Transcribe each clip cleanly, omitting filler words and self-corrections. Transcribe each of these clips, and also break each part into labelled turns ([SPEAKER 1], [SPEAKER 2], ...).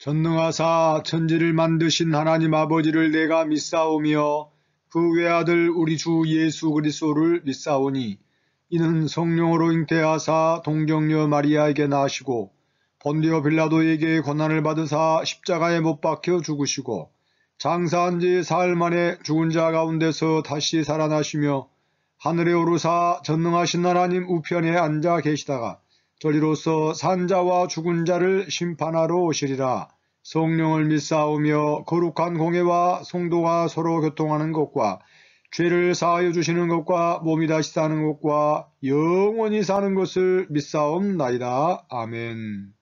[SPEAKER 1] 전능하사 천지를 만드신 하나님 아버지를 내가 믿사오며 그 외아들 우리 주 예수 그리스도를 믿사오니 이는 성령으로 잉태하사 동정녀 마리아에게 나시고 본디오 빌라도에게 고난을 받으사 십자가에 못 박혀 죽으시고 장사한 지 사흘 만에 죽은 자 가운데서 다시 살아나시며 하늘에 오르사 전능하신 하나님 우편에 앉아 계시다가 저리로서 산자와 죽은 자를 심판하러 오시리라. 성령을 믿사오며 거룩한 공예와 성도가 서로 교통하는 것과 죄를 사하여 주시는 것과 몸이 다시 사는 것과 영원히 사는 것을 믿사옵나이다. 아멘.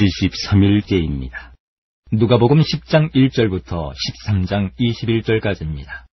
[SPEAKER 2] 제13일째입니다. 누가복음 10장 1절부터 13장 21절까지입니다.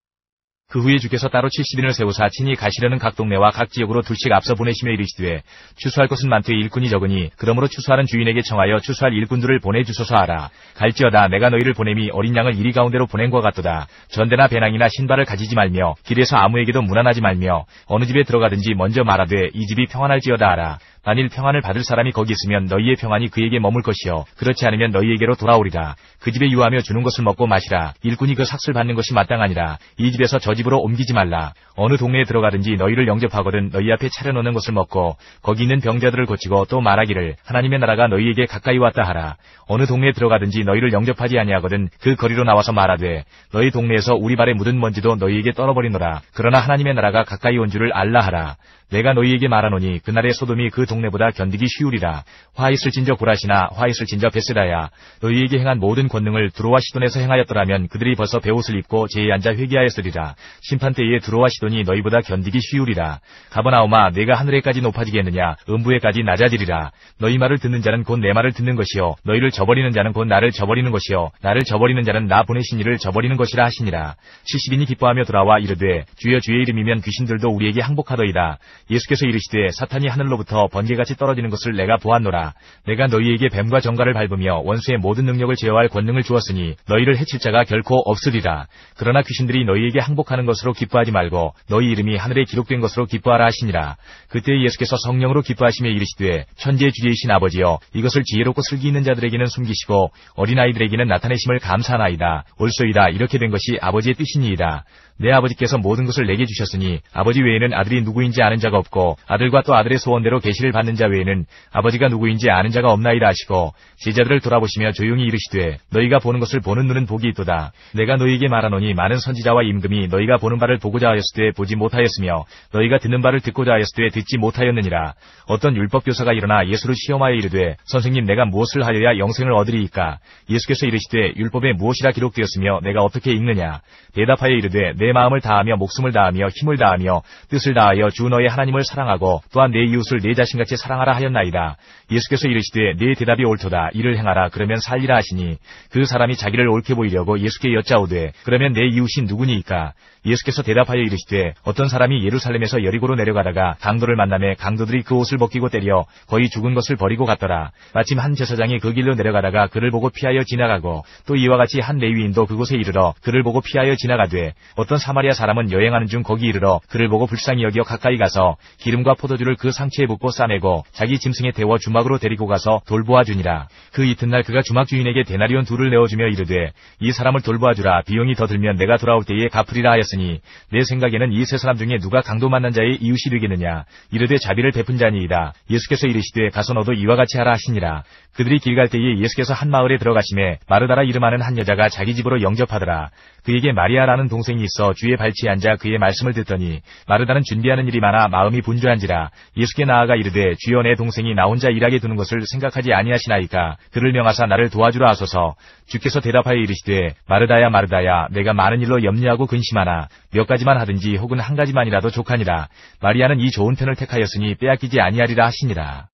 [SPEAKER 2] 그 후에 주께서 따로 70인을 세우사 친히 가시려는 각 동네와 각 지역으로 둘씩 앞서 보내시며 이르시되 추수할 것은 많되 일꾼이 적으니 그러므로 추수하는 주인에게 청하여 추수할 일꾼들을 보내주소서 하라. 갈지어다 내가 너희를 보냄이 어린 양을 이리 가운데로 보낸 것 같도다. 전대나 배낭이나 신발을 가지지 말며 길에서 아무에게도 문안하지 말며 어느 집에 들어가든지 먼저 말하되 이 집이 평안할지어다 하라. 만일 평안을 받을 사람이 거기 있으면 너희의 평안이 그에게 머물 것이요 그렇지 않으면 너희에게로 돌아오리라. 그 집에 유하며 주는 것을 먹고 마시라. 일꾼이 그 삭슬 받는 것이 마땅하니라. 이 집에서 저 집으로 옮기지 말라. 어느 동네에 들어가든지 너희를 영접하거든 너희 앞에 차려놓는 것을 먹고 거기 있는 병자들을 고치고 또 말하기를 하나님의 나라가 너희에게 가까이 왔다 하라. 어느 동네에 들어가든지 너희를 영접하지 아니하거든 그 거리로 나와서 말하되 너희 동네에서 우리 발에 묻은 먼지도 너희에게 떨어버리노라. 그러나 하나님의 나라가 가까이 온 줄을 알라 하라. 내가 너희에게 말하노니 그날의 소돔이 그 동네보다 견디기 쉬우리라. 화 있을진저 고라시나 화 있을진저 베세다야. 너희에게 행한 모든 권능을 두로와 시돈에서 행하였더라면 그들이 벌써 베옷을 입고 제에 앉아 회개하였으리라. 심판때에 두로와 시돈이 너희보다 견디기 쉬우리라. 가버나움아 내가 하늘에까지 높아지겠느냐 음부에까지 낮아지리라. 너희 말을 듣는 자는 곧 내 말을 듣는 것이요 너희를 저버리는 자는 곧 나를 저버리는 것이요 나를 저버리는 자는 나 보내신 이를 저버리는 것이라 하시니라. 70인이 기뻐하며 돌아와 이르되 주여 주의 이름이면 귀신들도 우리에게 항복하더이다. 예수께서 이르시되 사탄이 하늘로부터 번개같이 떨어지는 것을 내가 보았노라. 내가 너희에게 뱀과 정갈을 밟으며 원수의 모든 능력을 제어할 권능을 주었으니 너희를 해칠 자가 결코 없으리라. 그러나 귀신들이 너희에게 항복하는 것으로 기뻐하지 말고 너희 이름이 하늘에 기록된 것으로 기뻐하라 하시니라. 그때 예수께서 성령으로 기뻐하시며 이르시되 천지의 주제이신 아버지여 이것을 지혜롭고 슬기 있는 자들에게는 숨기시고 어린아이들에게는 나타내심을 감사하나이다. 옳소이다. 이렇게 된 것이 아버지의 뜻이니이다. 내 아버지께서 모든 것을 내게 주셨으니 아버지 외에는 아들이 누구인지 아는 자가 없고 아들과 또 아들의 소원대로 계시를 받는 자 외에는 아버지가 누구인지 아는 자가 없나이다 하시고 제자들을 돌아보시며 조용히 이르시되 너희가 보는 것을 보는 눈은 복이 있도다. 내가 너희에게 말하노니 많은 선지자와 임금이 너희가 보는 바를 보고자 하였을 때 보지 못하였으며 너희가 듣는 바를 듣고자 하였을 때 듣지 못하였느니라. 어떤 율법교사가 일어나 예수를 시험하여 이르되 선생님 내가 무엇을 하여야 영생을 얻으리이까? 예수께서 이르시되 율법에 무엇이라 기록되었으며 내가 어떻게 읽느냐? 대답하여 이르되 내 마음을 다하며 목숨을 다하며 힘을 다하며 뜻을 다하여 주 너의 하나님을 사랑하고 또한 내 이웃을 내 자신같이 사랑하라 하였나이다. 예수께서 이르시되 네 대답이 옳도다. 이를 행하라. 그러면 살리라 하시니 그 사람이 자기를 옳게 보이려고 예수께 여짜오되 그러면 내 이웃이 누구니이까? 예수께서 대답하여 이르시되 어떤 사람이 예루살렘에서 여리고로 내려가다가 강도를 만나매 강도들이 그 옷을 벗기고 때려 거의 죽은 것을 버리고 갔더라. 마침 한 제사장이 그 길로 내려가다가 그를 보고 피하여 지나가고 또 이와 같이 한 레위인도 그곳에 이르러 그를 보고 피하여 지나가되 어떤 사마리아 사람은 여행하는 중 거기 이르러 그를 보고 불쌍히 여겨 가까이 가서 기름과 포도주를 그 상처에 붓고 싸매고 자기 짐승에 태워 주막으로 데리고 가서 돌보아 주니라. 그 이튿날 그가 주막 주인에게 데나리온 2를 내어주며 이르되 이 사람을 돌보아 주라. 비용이 더 들면 내가 돌아올 때에 갚으리라 하였으니 내 생각에는 이 세 사람 중에 누가 강도 만난 자의 이웃이 되겠느냐? 이르되 자비를 베푼 자니이다. 예수께서 이르시되 가서 너도 이와 같이 하라 하시니라. 그들이 길 갈 때에 예수께서 한 마을에 들어가시매 마르다라 이름하는 한 여자가 자기 집으로 영접하더라. 그에게 마리아라는 동생이 있어 주의 발치에 앉아 그의 말씀을 듣더니 마르다는 준비하는 일이 많아 마음이 분주한지라. 예수께 나아가 이르되 주여 내 동생이 나 혼자 일하게 두는 것을 생각하지 아니하시나이까? 그를 명하사 나를 도와주라 하소서. 주께서 대답하여 이르시되 마르다야 마르다야 내가 많은 일로 염려하고 근심하나 몇 가지만 하든지 혹은 한 가지만이라도 족하니라. 마리아는 이 좋은 편을 택하였으니 빼앗기지 아니하리라 하시니라.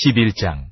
[SPEAKER 2] 11장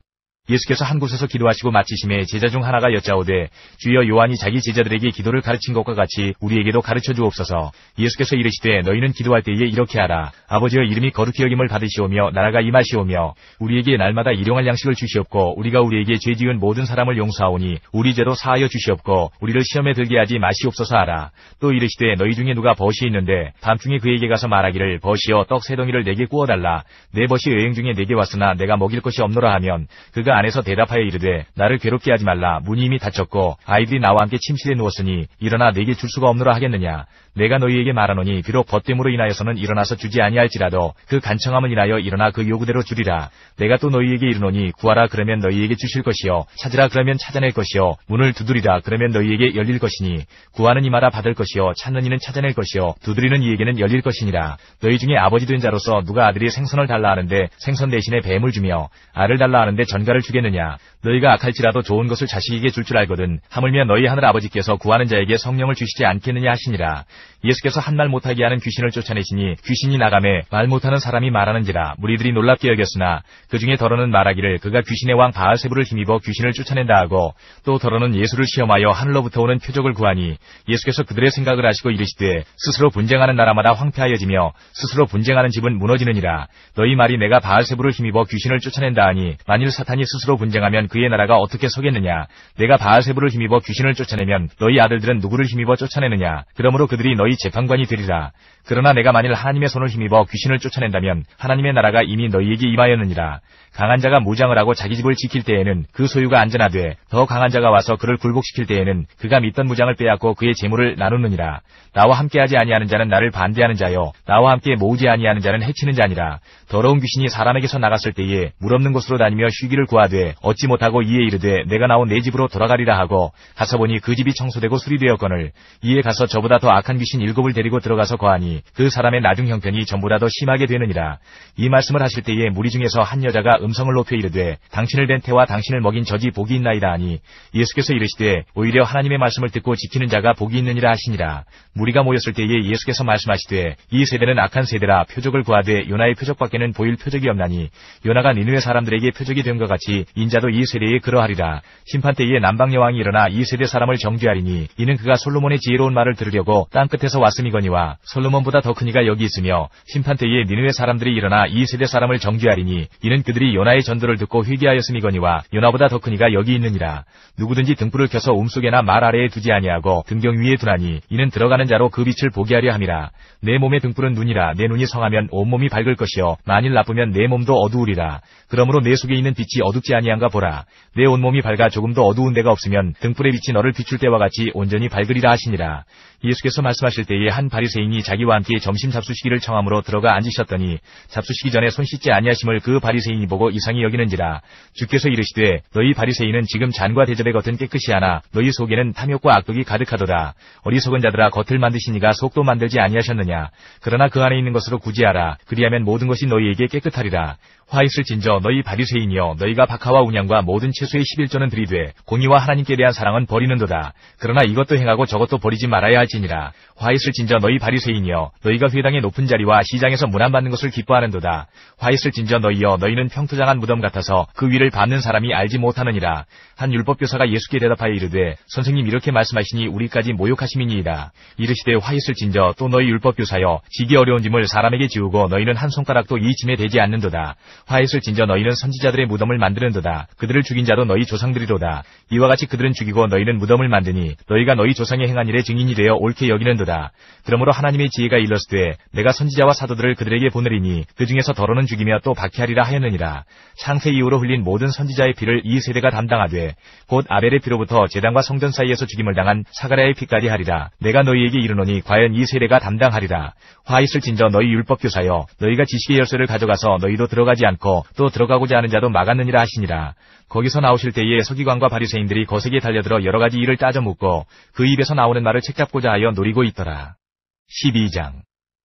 [SPEAKER 2] 예수께서 한 곳에서 기도하시고 마치심에 제자 중 하나가 여짜오되 주여 요한이 자기 제자들에게 기도를 가르친 것과 같이 우리에게도 가르쳐 주옵소서. 예수께서 이르시되 너희는 기도할 때에 이렇게 하라. 아버지여 이름이 거룩히 여김을 받으시오며 나라가 임하시오며 우리에게 날마다 일용할 양식을 주시옵고 우리가 우리에게 죄 지은 모든 사람을 용서하오니 우리 죄도 사하여 주시옵고 우리를 시험에 들게 하지 마시옵소서 하라. 또 이르시되 너희 중에 누가 벗이 있는데 밤중에 그에게 가서 말하기를 벗이여 떡 3덩이를 내게 구워달라. 내 벗이 여행 중에 내게 왔으나 내가 먹일 것이 없노라 하면 그가 안에서 대답하여 이르되 나를 괴롭게 하지 말라. 문이 이미 닫혔고 아이들이 나와 함께 침실에 누웠으니 일어나 내게 줄 수가 없노라 하겠느냐. 내가 너희에게 말하노니 비록 벗됨으로 인하여서는 일어나서 주지 아니할지라도 그 간청함을 인하여 일어나 그 요구대로 주리라. 내가 또 너희에게 이르노니 구하라 그러면 너희에게 주실 것이요 찾으라 그러면 찾아낼 것이요 문을 두드리라 그러면 너희에게 열릴 것이니 구하는 이마다 받을 것이요 찾는 이는 찾아낼 것이요 두드리는 이에게는 열릴 것이니라. 너희 중에 아버지 된 자로서 누가 아들이 생선을 달라 하는데 생선 대신에 뱀을 주며 알을 달라 하는데 전갈을 주겠느냐. 너희가 악할지라도 좋은 것을 자식에게 줄 줄 알거든 하물며 너희 하늘 아버지께서 구하는 자에게 성령을 주시지 않겠느냐 하시니라. 예수께서 한 말 못하게 하는 귀신을 쫓아내시니 귀신이 나가매 말 못하는 사람이 말하는지라. 무리들이 놀랍게 여겼으나 그 중에 더러는 말하기를 그가 귀신의 왕 바알세부를 힘입어 귀신을 쫓아낸다 하고 또 더러는 예수를 시험하여 하늘로부터 오는 표적을 구하니 예수께서 그들의 생각을 아시고 이르시되 스스로 분쟁하는 나라마다 황폐하여지며 스스로 분쟁하는 집은 무너지느니라. 너희 말이 내가 바알세부를 힘입어 귀신을 쫓아낸다 하니 만일 사탄이 스스로 분쟁하면 그의 나라가 어떻게 서겠느냐. 내가 바알세부를 힘입어 귀신을 쫓아내면 너희 아들들은 누구를 힘입어 쫓아내느냐. 그러므로 그들이 너희 재판관이 되리라. 그러나 내가 만일 하나님의 손을 힘입어 귀신을 쫓아낸다면 하나님의 나라가 이미 너희에게 임하였느니라. 강한 자가 무장을 하고 자기 집을 지킬 때에는 그 소유가 안전하되 더 강한 자가 와서 그를 굴복시킬 때에는 그가 믿던 무장을 빼앗고 그의 재물을 나누느니라. 나와 함께하지 아니하는 자는 나를 반대하는 자요 나와 함께 모으지 아니하는 자는 해치는 자니라. 더러운 귀신이 사람에게서 나갔을 때에 물 없는 곳으로 다니며 쉬기를 구하되 얻지 못하고 이에 이르되 내가 나온 내 집으로 돌아가리라 하고 가서 보니 그 집이 청소되고 수리되었거늘 이에 가서 저보다 더 악한 귀신 7을 데리고 들어가서 거하니 그 사람의 나중 형편이 전보다 더 심하게 되느니라. 이 말씀을 하실 때에 무리 중에서 한 여자가 음성을 높여 이르되 당신을 뵌 태와 당신을 먹인 젖이 복이 있나이다 하니 예수께서 이르시되 오히려 하나님의 말씀을 듣고 지키는 자가 복이 있느니라 하시니라. 무리가 모였을 때에 예수께서 말씀하시되 이 세대는 악한 세대라 표적을 구하되 요나의 표적밖에는 보일 표적이 없나니 요나가 니느웨 사람들에게 표적이 된 것 같이 인자도 이 세대에 그러하리라. 심판 때에 남방 여왕이 일어나 이 세대 사람을 정죄하리니 이는 그가 솔로몬의 지혜로운 말을 들으려고 땅끝에서 왔음이거니와 솔로몬보다 더 큰 이가 여기 있으며 심판 때에 니느웨 사람들이 일어나 이 세대 사람을 정죄하리니 이는 그들이 요나의 전도를 듣고 회개하였음이거니와 요나보다 더 큰 이가 여기 있느니라. 누구든지 등불을 켜서 움속에나 말 아래에 두지 아니하고 등경 위에 두나니 이는 들어가는 자로 그 빛을 보게 하려 함이라. 내 몸의 등불은 눈이라. 내 눈이 성하면 온몸이 밝을 것이요 만일 나쁘면 내 몸도 어두우리라. 그러므로 내 속에 있는 빛이 어둡지 아니한가 보라. 내 온몸이 밝아 조금도 어두운 데가 없으면 등불의 빛이 너를 비출 때와 같이 온전히 밝으리라 하시니라. 예수께서 말씀하실 때에 한 바리새인이 자기와 함께 점심 잡수시기를 청함으로 들어가 앉으셨더니 잡수시기 전에 손 씻지 아니하심을 그 바리새인이 보고 이상히 여기는지라. 주께서 이르시되 너희 바리새인은 지금 잔과 대접의 겉은 깨끗이 하나 너희 속에는 탐욕과 악독이 가득하도다. 어리석은 자들아 겉을 만드시니가 속도 만들지 아니하셨느냐. 그러나 그 안에 있는 것으로 구제하라. 그리하면 모든 것이 너희에게 깨끗하리라. 화 있을진저 너희 바리새인이여 너희가 박하와 운양과 모든 채소의 11조는 들이되 공의와 하나님께 대한 사랑은 버리는도다. 그러나 이것도 행하고 저것도 버리지 말아야 할지니라. 화 있을진저 너희 바리새인이여 너희가 회당의 높은 자리와 시장에서 문안받는 것을 기뻐하는도다. 화 있을진저 너희여 너희는 평토장한 무덤 같아서 그 위를 밟는 사람이 알지 못하느니라. 한 율법교사가 예수께 대답하여 이르되 선생님 이렇게 말씀하시니 우리까지 모욕하심이니이다. 이르시되 화 있을진저 또 너희 율법교사여 지기 어려운 짐을 사람에게 지우고 너희는 한 손가락도 이 짐에 대지 않는도다. 화 있을진저 너희는 선지자들의 무덤을 만드는도다. 그들을 죽인 자도 너희 조상들이로다. 이와 같이 그들은 죽이고 너희는 무덤을 만드니 너희가 너희 조상의 행한 일의 증인이 되어 옳게 여기는도다. 그러므로 하나님의 지혜가 일렀으되 내가 선지자와 사도들을 그들에게 보내리니 그 중에서 더러는 죽이며 또 박해하리라 하였느니라. 창세 이후로 흘린 모든 선지자의 피를 이 세대가 담당하되 곧 아벨의 피로부터 제단과 성전 사이에서 죽임을 당한 사가랴의 피까지 하리라. 내가 너희에게 이르노니 과연 이 세대가 담당하리라. 화 있을진저 너희 율법교사여 너희가 지식의 열쇠를 가져가서 너희도 들어가지 않고 또 들어가고자 하는 자도 막았느니라 하시니라. 거기서 나오실 때에 서기관과 바리새인들이 거세게 달려들어 여러 가지 일을 따져 묻고 그 입에서 나오는 말을 책잡고자 하여 노리고 있더라. 12장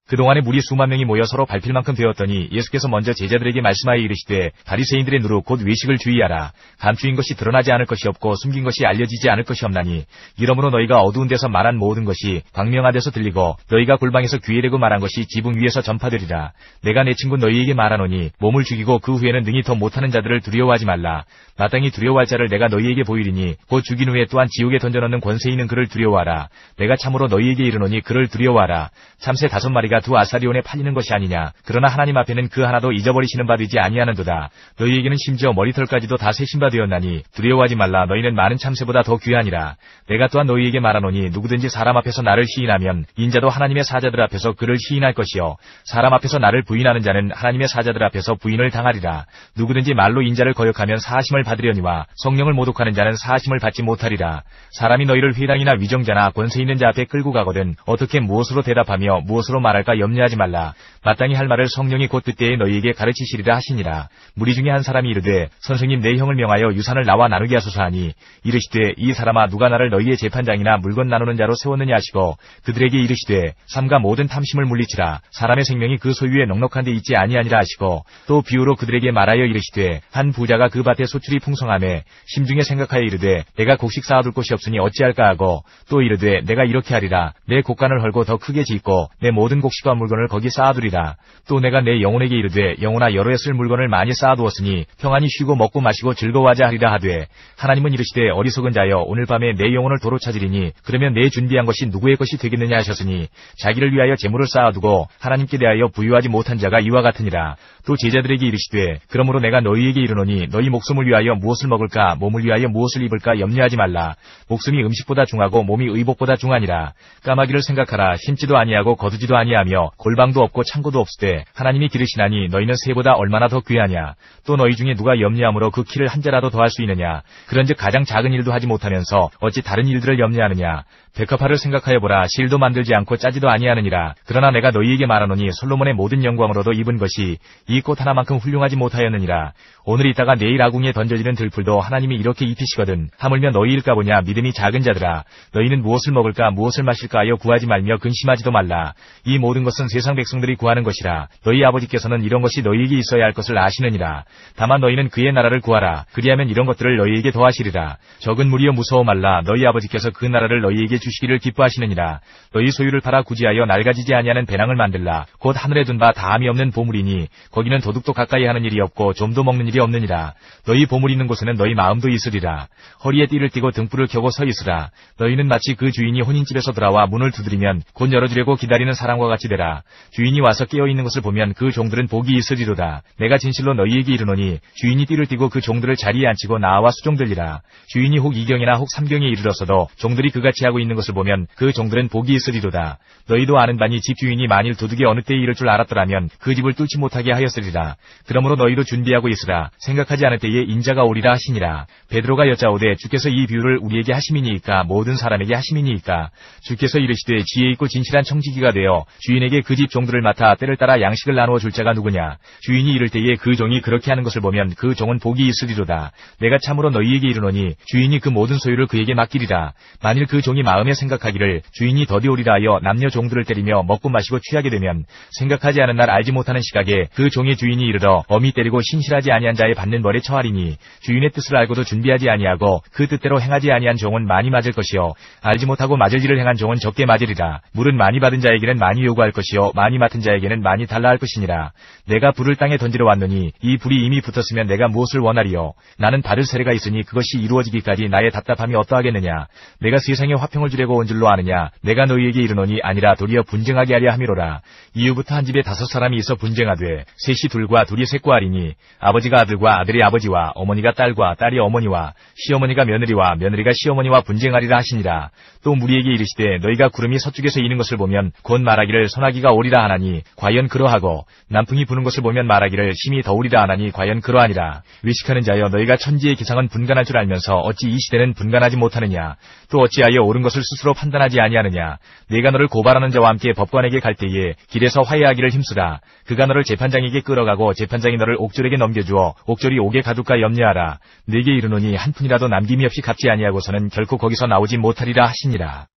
[SPEAKER 2] 그동안에 무리 수만 명이 모여 서로 밟힐 만큼 되었더니 예수께서 먼저 제자들에게 말씀하여 이르시되 바리새인들의 누룩 곧 외식을 주의하라. 감추인 것이 드러나지 않을 것이 없고 숨긴 것이 알려지지 않을 것이 없나니 이러므로 너희가 어두운 데서 말한 모든 것이 광명한 데서 들리고 너희가 골방에서 귀에 대고 말한 것이 지붕 위에서 전파되리라. 내가 내 친구 너희에게 말하노니 몸을 죽이고 그 후에는 능히 더 못하는 자들을 두려워하지 말라. 마땅히 두려워할 자를 내가 너희에게 보이리니 곧 죽인 후에 또한 지옥에 던져넣는 권세 있는 그를 두려워하라. 내가 참으로 너희에게 이르노니 그를 두려워하라. 참새 5마리가 두 아사리온에 팔리는 것이 아니냐. 그러나 하나님 앞에는 그 하나도 잊어버리시는 바 되지 아니하는도다. 너희에게는 심지어 머리털까지도 다 세신 바 되었나니 두려워하지 말라. 너희는 많은 참새보다 더 귀하니라. 내가 또한 너희에게 말하노니 누구든지 사람 앞에서 나를 시인하면 인자도 하나님의 사자들 앞에서 그를 시인할 것이요 사람 앞에서 나를 부인하는 자는 하나님의 사자들 앞에서 부인을 당하리라. 누구든지 말로 인자를 거역하면 사하심을 받으려니와 성령을 모독하는 자는 사하심을 받지 못하리라. 사람이 너희를 회당이나 위정자나 권세 있는 자 앞에 끌고 가거든 어떻게 무엇으로 대답하며 무엇으로 말할까 염려하지 말라. 마땅히 할 말을 성령이 곧 그때에 너희에게 가르치시리라 하시니라. 무리 중에 한 사람이 이르되 선생님 내 형을 명하여 유산을 나와 나누게 하소서 하니 이르시되 이 사람아 누가 나를 너희의 재판장이나 물건 나누는 자로 세웠느냐 하시고 그들에게 이르시되 삼가 모든 탐심을 물리치라. 사람의 생명이 그 소유에 넉넉한 데 있지 아니하니라 하시고 또 비유로 그들에게 말하여 이르시되 한 부자가 그 밭에 소출이 풍성하매 심중에 생각하여 이르되 내가 곡식 쌓아둘 곳이 없으니 어찌할까 하고 또 이르되 내가 이렇게 하리라. 내 곡간을 헐고 더 크게 짓고 내 모든 곡식과 물건을 거기 쌓아두리라. 또 내가 내 영혼에게 이르되 영혼아 여러 해 쓸 물건을 많이 쌓아두었으니 평안히 쉬고 먹고 마시고 즐거워하자 하리라 하되 하나님은 이르시되 어리석은 자여 오늘 밤에 내 영혼을 도로 찾으리니 그러면 내 준비한 것이 누구의 것이 되겠느냐 하셨으니 자기를 위하여 재물을 쌓아두고 하나님께 대하여 부유하지 못한 자가 이와 같으니라. 또 제자들에게 이르시되 그러므로 내가 너희에게 이르노니 너희 목숨을 위하여 무엇을 먹을까 몸을 위하여 무엇을 입을까 염려하지 말라. 목숨이 음식보다 중하고 몸이 의복보다 중하니라. 까마귀를 생각하라. 심지도 아니하고 거두지도 아니하고 아니하며 골방도 없고 창고도 없으되 하나님이 기르시나니 너희는 새보다 얼마나 더 귀하냐. 또 너희 중에 누가 염려함으로 그 키를 한 자라도 더할 수 있느냐. 그런즉 가장 작은 일도 하지 못하면서 어찌 다른 일들을 염려하느냐. 백합화를 생각하여 보라. 실도 만들지 않고 짜지도 아니하느니라. 그러나 내가 너희에게 말하노니 솔로몬의 모든 영광으로도 입은 것이 이 꽃 하나만큼 훌륭하지 못하였느니라. 오늘 있다가 내일 아궁이에 던져지는 들풀도 하나님이 이렇게 입히시거든. 하물며 너희일까 보냐. 믿음이 작은 자들아. 너희는 무엇을 먹을까 무엇을 마실까 하여 구하지 말며 근심하지도 말라. 이 모든 것은 세상 백성들이 구하는 것이라. 너희 아버지께서는 이런 것이 너희에게 있어야 할 것을 아시느니라. 다만 너희는 그의 나라를 구하라. 그리하면 이런 것들을 너희에게 더하시리라. 적은 무리여 무서워 말라. 너희 아버지께서 그 나라를 너희에게 주시기를 기뻐하시느니라. 너희 소유를 팔아 구제하여 낡아지지 아니하는 배낭을 만들라. 곧 하늘에 둔 바 다함이 없는 보물이니 거기는 도둑도 가까이 하는 일이 없고 좀도 먹는 일이 없느니라. 너희 보물이 있는 곳에는 너희 마음도 있으리라. 허리에 띠를 띠고 등불을 켜고 서 있으라. 너희는 마치 그 주인이 혼인집에서 돌아와 문을 두드리면 곧 열어주려고 기다리는 사람과 같이 되라. 주인이 와서 깨어있는 것을 보면 그 종들은 복이 있으리로다. 내가 진실로 너희에게 이르노니 주인이 띠를 띠고 그 종들을 자리에 앉히고 나와 수종들리라. 주인이 혹 2경이나 혹 3경에 이르러서도 종들이 그같이 하고 있는 것을 보면 그 종들은 복이 있으리로다. 너희도 아는 바니 집 주인이 만일 도둑이 어느 때에 이를 줄 알았더라면 그 집을 뚫지 못하게 하였으리라. 그러므로 너희도 준비하고 있으라. 생각하지 않을 때에 인자가 오리라 하시니라. 베드로가 여짜오되 주께서 이 비유를 우리에게 하심이니이까 모든 사람에게 하심이니이까. 주께서 이르시되 지혜 있고 진실한 청지기가 되어 주인에게 그 집 종들을 맡아 때를 따라 양식을 나누어 줄 자가 누구냐. 주인이 이를 때에 그 종이 그렇게 하는 것을 보면 그 종은 복이 있으리로다. 내가 참으로 너희에게 이르노니 주인이 그 모든 소유를 그에게 맡기리라. 만일 그 종이 마음에 생각하기를 주인이 더디 오리라 하여 남녀 종들을 때리며 먹고 마시고 취하게 되면 생각하지 않은 날 알지 못하는 시각에 그 종의 주인이 이르러 엄히 때리고 신실하지 아니한 자의 받는 벌에 처하리니 주인의 뜻을 알고도 준비하지 아니하고 그 뜻대로 행하지 아니한 종은 많이 맞을 것이요 알지 못하고 맞을 일을 행한 종은 적게 맞으리라. 물은 많이 받은 자에게는 많이 요구할 것이요 많이 맡은 자에게는 많이 달라 할 것이니라. 내가 불을 땅에 던지러 왔노니 이 불이 이미 붙었으면 내가 무엇을 원하리요. 나는 받을 세례가 있으니 그것이 이루어지기까지 나의 답답함이 어떠하겠느냐. 내가 세상에 화평을 주려고 온 줄로 아느냐. 내가 너희에게 이르노니 아니라 도리어 분쟁하게 하려 함이로라. 이후부터 한 집에 5사람이 있어 분쟁하되 셋이 둘과 둘이 셋과 하리니 아버지가 아들과 아들이 아버지와 어머니가 딸과 딸이 어머니와 시어머니가 며느리와 며느리가 시어머니와 분쟁하리라 하시니라. 또 무리에게 이르시되 너희가 구름이 서쪽에서 이는 것을 보면 곧 말하기를 소나기가 오리라 하나니 과연 그러하고 남풍이 부는 것을 보면 말하기를 심히 더우리라 하나니 과연 그러하니라. 의식하는 자여 너희가 천지의 기상은 분간할 줄 알면서 어찌 이 시대는 분간하지 못하느냐. 또 어찌하여 옳은 것을 스스로 판단하지 아니하느냐. 내가 너를 고발하는 자와 함께 법관에게 갈 때에 길에서 화해하기를 힘쓰라. 그가 너를 재판장에게 끌어가고 재판장이 너를 옥졸에게 넘겨주어 옥졸이 옥에 가둘까 염려하라. 내게 이르노니 한 푼이라도 남김이 없이 갚지 아니하고서는 결코 거기서 나오지 못하리라 하시니라.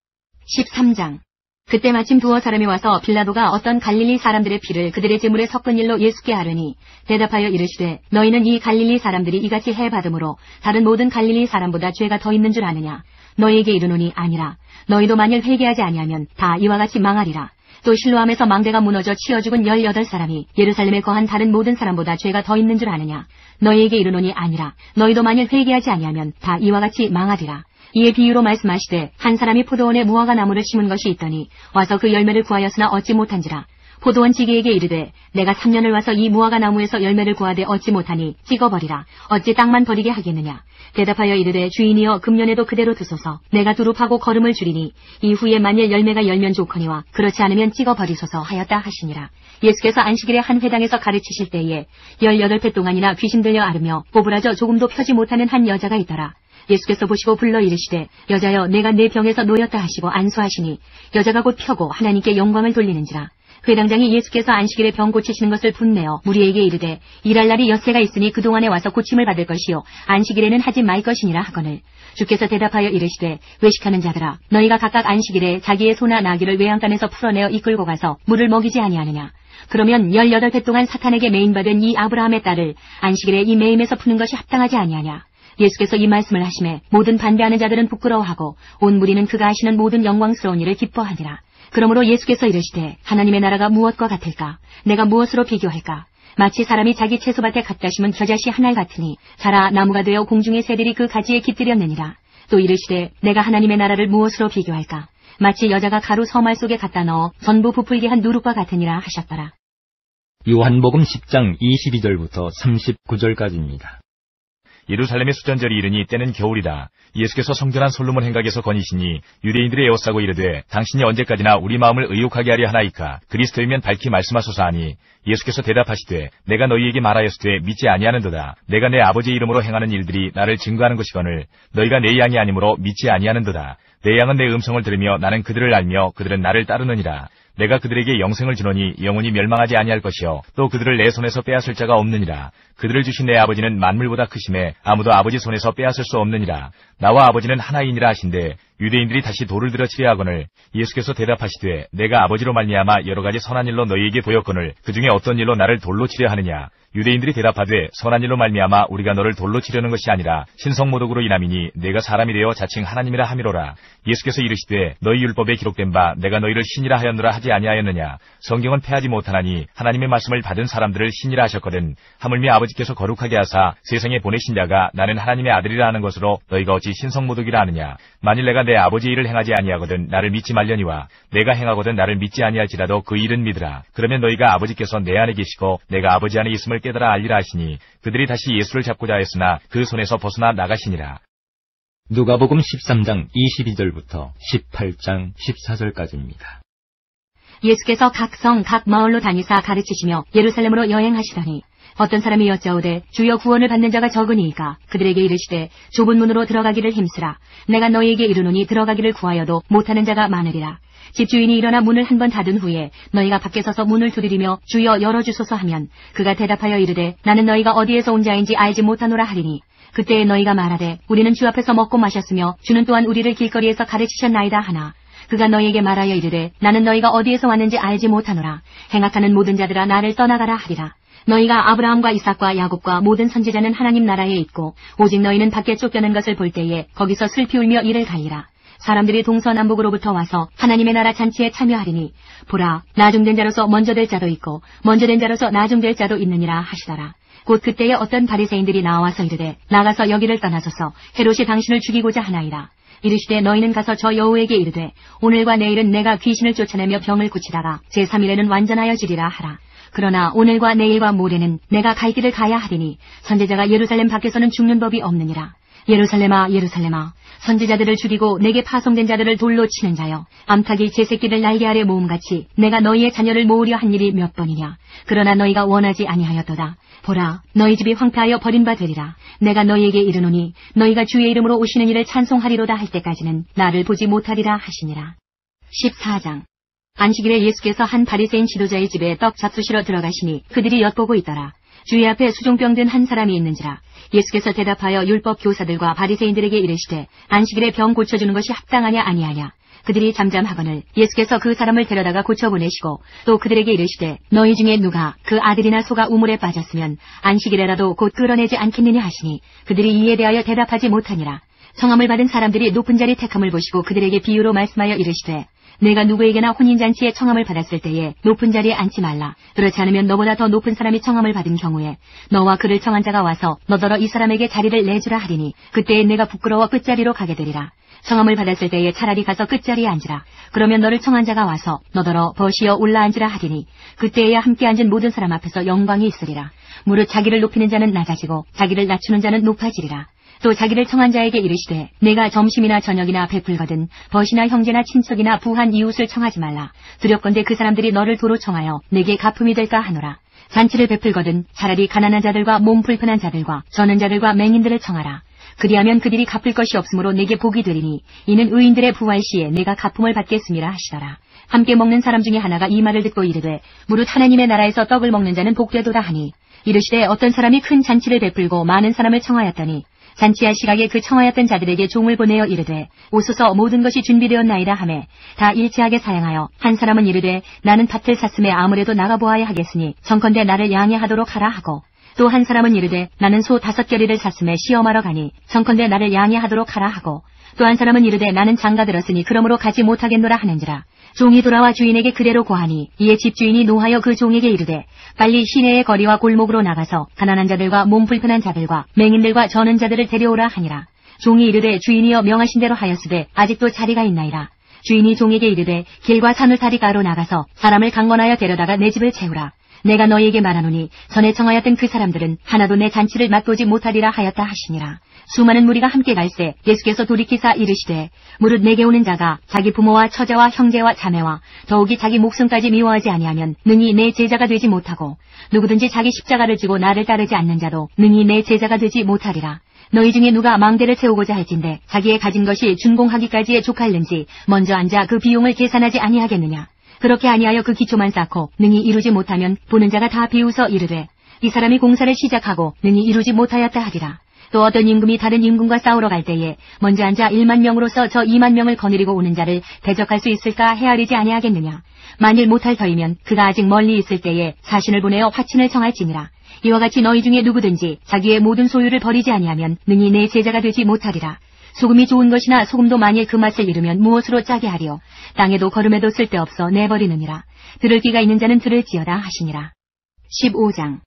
[SPEAKER 3] 13장. 그때 마침 두어 사람이 와서 빌라도가 어떤 갈릴리 사람들의 피를 그들의 제물에 섞은 일로 예수께 하려니 대답하여 이르시되 너희는 이 갈릴리 사람들이 이같이 해받음으로 다른 모든 갈릴리 사람보다 죄가 더 있는 줄 아느냐. 너희에게 이르노니 아니라. 너희도 만일 회개하지 아니하면 다 이와 같이 망하리라. 또 실로암에서 망대가 무너져 치어 죽은 18사람이 예루살렘에 거한 다른 모든 사람보다 죄가 더 있는 줄 아느냐. 너희에게 이르노니 아니라. 너희도 만일 회개하지 아니하면 다 이와 같이 망하리라. 이에 비유로 말씀하시되 한 사람이 포도원에 무화과 나무를 심은 것이 있더니 와서 그 열매를 구하였으나 얻지 못한지라. 포도원 지기에게 이르되 내가 3년을 와서 이 무화과 나무에서 열매를 구하되 얻지 못하니 찍어버리라. 어찌 땅만 버리게 하겠느냐. 대답하여 이르되 주인이여 금년에도 그대로 두소서. 내가 두릅하고 거름을 줄이니 이후에 만일 열매가 열면 좋거니와 그렇지 않으면 찍어버리소서 하였다 하시니라. 예수께서 안식일에 한 회당에서 가르치실 때에 18배 동안이나 귀신 들려 앓으며 꼬부라져 조금도 펴지 못하는 한 여자가 있더라. 예수께서 보시고 불러 이르시되 여자여 내가 내 병에서 놓였다 하시고 안수하시니 여자가 곧 펴고 하나님께 영광을 돌리는지라. 회당장이 예수께서 안식일에 병 고치시는 것을 분내어 무리에게 이르되 일할 날이 엿새가 있으니 그동안에 와서 고침을 받을 것이요 안식일에는 하지 말 것이니라 하거늘 주께서 대답하여 이르시되 외식하는 자들아 너희가 각각 안식일에 자기의 소나 나귀를 외양간에서 풀어내어 이끌고 가서 물을 먹이지 아니하느냐. 그러면 18배 동안 사탄에게 매인받은 이 아브라함의 딸을 안식일에 이 매임에서 푸는 것이 합당하지 아니하냐. 예수께서 이 말씀을 하시매 모든 반대하는 자들은 부끄러워하고 온 무리는 그가 하시는 모든 영광스러운 일을 기뻐하니라. 그러므로 예수께서 이르시되 하나님의 나라가 무엇과 같을까? 내가 무엇으로 비교할까? 마치 사람이 자기 채소밭에 갖다 심은 겨자씨 한 알 같으니 자라 나무가 되어 공중의 새들이 그 가지에 깃들였느니라. 또 이르시되 내가 하나님의 나라를 무엇으로 비교할까? 마치 여자가 가루 서말 속에 갖다 넣어 전부 부풀게 한 누룩과 같으니라 하셨더라.
[SPEAKER 2] 요한복음 10장 22절부터 39절까지입니다. 예루살렘의 수전절이 이르니 때는 겨울이다. 예수께서 성전한 솔로몬 행각에서 거니시니 유대인들이 에워싸고 이르되 당신이 언제까지나 우리 마음을 의욕하게 하려 하나이까. 그리스도이면 밝히 말씀하소서 하니 예수께서 대답하시되 내가 너희에게 말하였으되 믿지 아니하는도다. 내가 내 아버지의 이름으로 행하는 일들이 나를 증거하는 것이거늘 너희가 내 양이 아니므로 믿지 아니하는도다. 내 양은 내 음성을 들으며 나는 그들을 알며 그들은 나를 따르느니라. 내가 그들에게 영생을 주노니 영원히 멸망하지 아니할 것이요 또 그들을 내 손에서 빼앗을 자가 없느니라. 그들을 주신 내 아버지는 만물보다 크심에 아무도 아버지 손에서 빼앗을 수 없느니라. 나와 아버지는 하나이니라 하신대 유대인들이 다시 돌을 들어 치려하거늘 예수께서 대답하시되 내가 아버지로 말미암아 여러 가지 선한 일로 너희에게 보였거늘 그 중에 어떤 일로 나를 돌로 치려 하느냐. 유대인들이 대답하되 선한 일로 말미암아 우리가 너를 돌로 치려는 것이 아니라 신성모독으로 인함이니 내가 사람이 되어 자칭 하나님이라 함이로라. 예수께서 이르시되 너희 율법에 기록된 바 내가 너희를 신이라 하였노라 하지 아니하였느냐. 성경은 패하지 못하나니 하나님의 말씀을 받은 사람들을 신이라 하셨거든. 하물며 아버지께서 거룩하게 하사 세상에 보내신 자가 나는 하나님의 아들이라 하는 것으로 너희가 어찌 신성모독이라 하느냐. 만일 내가 내 아버지의 일을 행하지 아니하거든 나를 믿지 말려니와 내가 행하거든 나를 믿지 아니할지라도 그 일은 믿으라. 그러면 너희가 아버지께서 내 안에 계시고 내가 아버지 안에 있음을 깨달아 알리라 하시니 그들이 다시 예수를 잡고자 하였으나 그 손에서 벗어나 나가시니라. 누가복음 13장 22절부터 18장 14절까지입니다.
[SPEAKER 3] 예수께서 각 성, 각 마을로 다니사 가르치시며 예루살렘으로 여행하시더니 어떤 사람이 여짜오되 주여 구원을 받는 자가 적으니이까. 그들에게 이르시되 좁은 문으로 들어가기를 힘쓰라. 내가 너희에게 이르노니 들어가기를 구하여도 못하는 자가 많으리라. 집주인이 일어나 문을 한 번 닫은 후에 너희가 밖에 서서 문을 두드리며 주여 열어주소서 하면 그가 대답하여 이르되 나는 너희가 어디에서 온 자인지 알지 못하노라 하리니 그때에 너희가 말하되 우리는 주 앞에서 먹고 마셨으며 주는 또한 우리를 길거리에서 가르치셨나이다 하나 그가 너희에게 말하여 이르되 나는 너희가 어디에서 왔는지 알지 못하노라. 행악하는 모든 자들아 나를 떠나가라 하리라. 너희가 아브라함과 이삭과 야곱과 모든 선지자는 하나님 나라에 있고 오직 너희는 밖에 쫓겨난 것을 볼 때에 거기서 슬피 울며 이를 갈리라. 사람들이 동서남북으로부터 와서 하나님의 나라 잔치에 참여하리니 보라 나중된 자로서 먼저 될 자도 있고 먼저 된 자로서 나중될 자도 있느니라 하시더라. 곧 그때에 어떤 바리새인들이 나와서 이르되 나가서 여기를 떠나소서 헤롯이 당신을 죽이고자 하나이다. 이르시되 너희는 가서 저 여우에게 이르되 오늘과 내일은 내가 귀신을 쫓아내며 병을 고치다가 제3일에는 완전하여지리라 하라. 그러나 오늘과 내일과 모레는 내가 갈 길을 가야 하리니 선지자가 예루살렘 밖에서는 죽는 법이 없느니라. 예루살렘아 예루살렘아 선지자들을 죽이고 내게 파송된 자들을 돌로 치는 자여 암탉이 제 새끼를 날개 아래 모음같이 내가 너희의 자녀를 모으려 한 일이 몇 번이냐. 그러나 너희가 원하지 아니하였도다. 보라 너희 집이 황폐하여 버린 바 되리라. 내가 너희에게 이르노니 너희가 주의 이름으로 오시는 이를 찬송하리로다 할 때까지는 나를 보지 못하리라 하시니라. 14장 안식일에 예수께서 한 바리새인 지도자의 집에 떡 잡수시러 들어가시니 그들이 엿보고 있더라. 주의 앞에 수종병 든 한 사람이 있는지라. 예수께서 대답하여 율법 교사들과 바리새인들에게 이르시되 안식일에 병 고쳐주는 것이 합당하냐 아니하냐. 그들이 잠잠하거늘 예수께서 그 사람을 데려다가 고쳐보내시고 또 그들에게 이르시되 너희 중에 누가 그 아들이나 소가 우물에 빠졌으면 안식일에라도 곧 끌어내지 않겠느냐 하시니 그들이 이에 대하여 대답하지 못하니라. 청함을 받은 사람들이 높은 자리 택함을 보시고 그들에게 비유로 말씀하여 이르시되 내가 누구에게나 혼인잔치에 청함을 받았을 때에 높은 자리에 앉지 말라. 그렇지 않으면 너보다 더 높은 사람이 청함을 받은 경우에 너와 그를 청한 자가 와서 너더러 이 사람에게 자리를 내주라 하리니 그때에 내가 부끄러워 끝자리로 가게 되리라. 청함을 받았을 때에 차라리 가서 끝자리에 앉으라. 그러면 너를 청한 자가 와서 너더러 버시어 올라앉으라 하리니 그때에야 함께 앉은 모든 사람 앞에서 영광이 있으리라. 무릇 자기를 높이는 자는 낮아지고 자기를 낮추는 자는 높아지리라. 또 자기를 청한 자에게 이르시되 내가 점심이나 저녁이나 베풀거든 벗이나 형제나 친척이나 부한 이웃을 청하지 말라. 두렵건대 그 사람들이 너를 도로 청하여 내게 갚음이 될까 하노라. 잔치를 베풀거든 차라리 가난한 자들과 몸 불편한 자들과 저는 자들과 맹인들을 청하라. 그리하면 그들이 갚을 것이 없으므로 내게 복이 되리니 이는 의인들의 부활 시에 내가 갚음을 받겠음이라 하시더라. 함께 먹는 사람 중에 하나가 이 말을 듣고 이르되 무릇 하나님의 나라에서 떡을 먹는 자는 복되도다 하니 이르시되 어떤 사람이 큰 잔치를 베풀고 많은 사람을 청하였더니 잔치할 시각에 그 청하였던 자들에게 종을 보내어 이르되 오소서 모든 것이 준비되었나이다 하매 다 일치하게 사양하여 한 사람은 이르되 나는 밭을 샀음에 아무래도 나가보아야 하겠으니 청컨대 나를 양해하도록 하라 하고 또 한 사람은 이르되 나는 소 5겨리를 샀음에 시험하러 가니 청컨대 나를 양해하도록 하라 하고 또 한 사람은 이르되 나는 장가 들었으니 그러므로 가지 못하겠노라 하는지라. 종이 돌아와 주인에게 그대로 고하니 이에 집주인이 노하여 그 종에게 이르되 빨리 시내의 거리와 골목으로 나가서 가난한 자들과 몸 불편한 자들과 맹인들과 저는 자들을 데려오라 하니라. 종이 이르되 주인이여 명하신 대로 하였으되 아직도 자리가 있나이다. 주인이 종에게 이르되 길과 산울타리 가로 나가서 사람을 강건하여 데려다가 내 집을 채우라. 내가 너희에게 말하노니 전에 청하였던 그 사람들은 하나도 내 잔치를 맛보지 못하리라 하였다 하시니라. 수많은 무리가 함께 갈새 예수께서 돌이키사 이르시되 무릇 내게 오는 자가 자기 부모와 처자와 형제와 자매와 더욱이 자기 목숨까지 미워하지 아니하면 능히 내 제자가 되지 못하고 누구든지 자기 십자가를 지고 나를 따르지 않는 자도 능히 내 제자가 되지 못하리라. 너희 중에 누가 망대를 세우고자 할진대 자기의 가진 것이 준공하기까지에 족할는지 먼저 앉아 그 비용을 계산하지 아니하겠느냐. 그렇게 아니하여 그 기초만 쌓고 능히 이루지 못하면 보는 자가 다 비웃어 이르되 이 사람이 공사를 시작하고 능히 이루지 못하였다 하리라. 또 어떤 임금이 다른 임금과 싸우러 갈 때에 먼저 앉아 1만 명으로서 저 2만 명을 거느리고 오는 자를 대적할 수 있을까 헤아리지 아니하겠느냐. 만일 못할 터이면 그가 아직 멀리 있을 때에 사신을 보내어 화친을 청할지니라. 이와 같이 너희 중에 누구든지 자기의 모든 소유를 버리지 아니하면 능히 내 제자가 되지 못하리라. 소금이 좋은 것이나 소금도 만일 그 맛을 잃으면 무엇으로 짜게 하리요. 땅에도 거름에도 쓸데없어 내버리느니라. 들을 귀가 있는 자는 들을지어다 하시니라. 15장.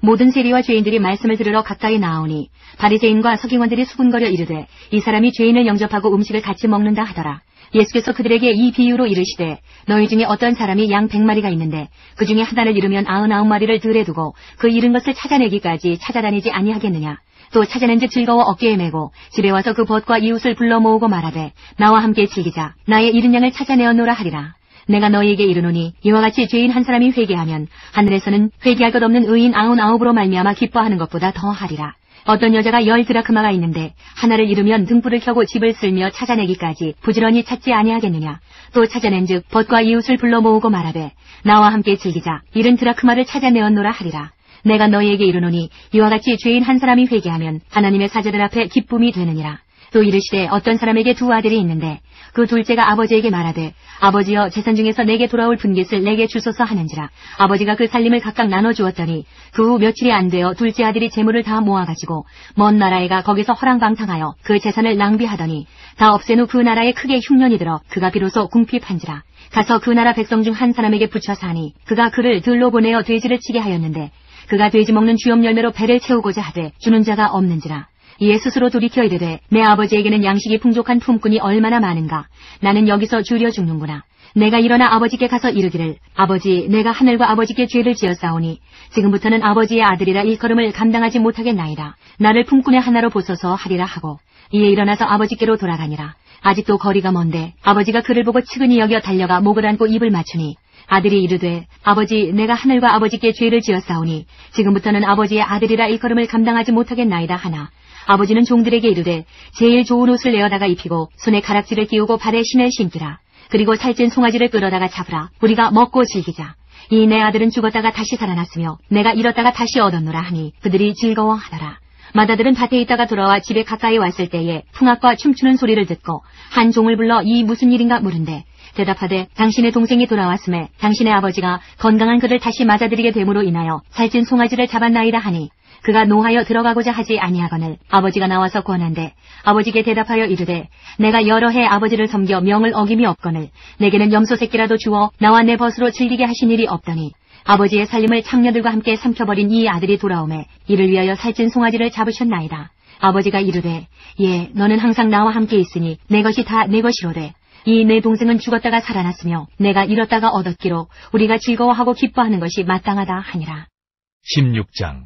[SPEAKER 3] 모든 세리와 죄인들이 말씀을 들으러 가까이 나오니 바리새인과 서기관들이 수군거려 이르되 이 사람이 죄인을 영접하고 음식을 같이 먹는다 하더라. 예수께서 그들에게 이 비유로 이르시되 너희 중에 어떤 사람이 양 100마리가 있는데 그 중에 하나를 잃으면 99마리를 들에 두고 그 잃은 것을 찾아내기까지 찾아다니지 아니하겠느냐. 또 찾아낸즉 즐거워 어깨에 메고 집에 와서 그 벗과 이웃을 불러 모으고 말하되 나와 함께 즐기자. 나의 잃은 양을 찾아내었노라 하리라. 내가 너희에게 이르노니 이와 같이 죄인 한 사람이 회개하면 하늘에서는 회개할 것 없는 의인 99으로 말미암아 기뻐하는 것보다 더 하리라. 어떤 여자가 10드라크마가 있는데 하나를 잃으면 등불을 켜고 집을 쓸며 찾아내기까지 부지런히 찾지 아니하겠느냐. 또 찾아낸즉 벗과 이웃을 불러 모으고 말하되 나와 함께 즐기자. 70드라크마를 찾아내었노라 하리라. 내가 너희에게 이르노니 이와 같이 죄인 한 사람이 회개하면 하나님의 사자들 앞에 기쁨이 되느니라. 또 이르시되 어떤 사람에게 2 아들이 있는데 그 둘째가 아버지에게 말하되 아버지여 재산 중에서 내게 돌아올 분깃을 내게 주소서 하는지라. 아버지가 그 살림을 각각 나눠주었더니 그 후 며칠이 안 되어 둘째 아들이 재물을 다 모아가지고 먼 나라에 가 거기서 허랑방탕하여 그 재산을 낭비하더니 다 없앤 후 그 나라에 크게 흉년이 들어 그가 비로소 궁핍한지라. 가서 그 나라 백성 중 한 사람에게 붙여 사니 그가 그를 들로 보내어 돼지를 치게 하였는데 그가 돼지 먹는 주염 열매로 배를 채우고자 하되 주는 자가 없는지라. 이에 스스로 돌이켜 이르되 내 아버지에게는 양식이 풍족한 품꾼이 얼마나 많은가. 나는 여기서 줄여 죽는구나. 내가 일어나 아버지께 가서 이르기를 아버지 내가 하늘과 아버지께 죄를 지었사오니 지금부터는 아버지의 아들이라 일컬음을 감당하지 못하겠나이다. 나를 품꾼의 하나로 보소서 하리라 하고 이에 일어나서 아버지께로 돌아가니라. 아직도 거리가 먼데 아버지가 그를 보고 측은히 여겨 달려가 목을 안고 입을 맞추니 아들이 이르되 아버지 내가 하늘과 아버지께 죄를 지었사오니 지금부터는 아버지의 아들이라 일컬음을 감당하지 못하겠나이다 하나 아버지는 종들에게 이르되 제일 좋은 옷을 내어다가 입히고 손에 가락지를 끼우고 발에 신을 신기라. 그리고 살찐 송아지를 끌어다가 잡으라. 우리가 먹고 즐기자. 이 내 아들은 죽었다가 다시 살아났으며 내가 잃었다가 다시 얻었노라 하니 그들이 즐거워하더라. 맏아들은 밭에 있다가 돌아와 집에 가까이 왔을 때에 풍악과 춤추는 소리를 듣고 한 종을 불러 이 무슨 일인가 물은데 대답하되 당신의 동생이 돌아왔음에 당신의 아버지가 건강한 그를 다시 맞아들이게 됨으로 인하여 살찐 송아지를 잡았나이다 하니 그가 노하여 들어가고자 하지 아니하거늘 아버지가 나와서 권한대 아버지께 대답하여 이르되 내가 여러 해 아버지를 섬겨 명을 어김이 없거늘 내게는 염소 새끼라도 주어 나와 내 벗으로 즐기게 하신 일이 없더니 아버지의 살림을 창녀들과 함께 삼켜버린 이 아들이 돌아오매 이를 위하여 살찐 송아지를 잡으셨나이다. 아버지가 이르되 예 너는 항상 나와 함께 있으니 내 것이 다 내 것이로되 이 내 동생은 죽었다가 살아났으며 내가 잃었다가 얻었기로 우리가 즐거워하고 기뻐하는 것이 마땅하다 하니라.
[SPEAKER 2] 16장.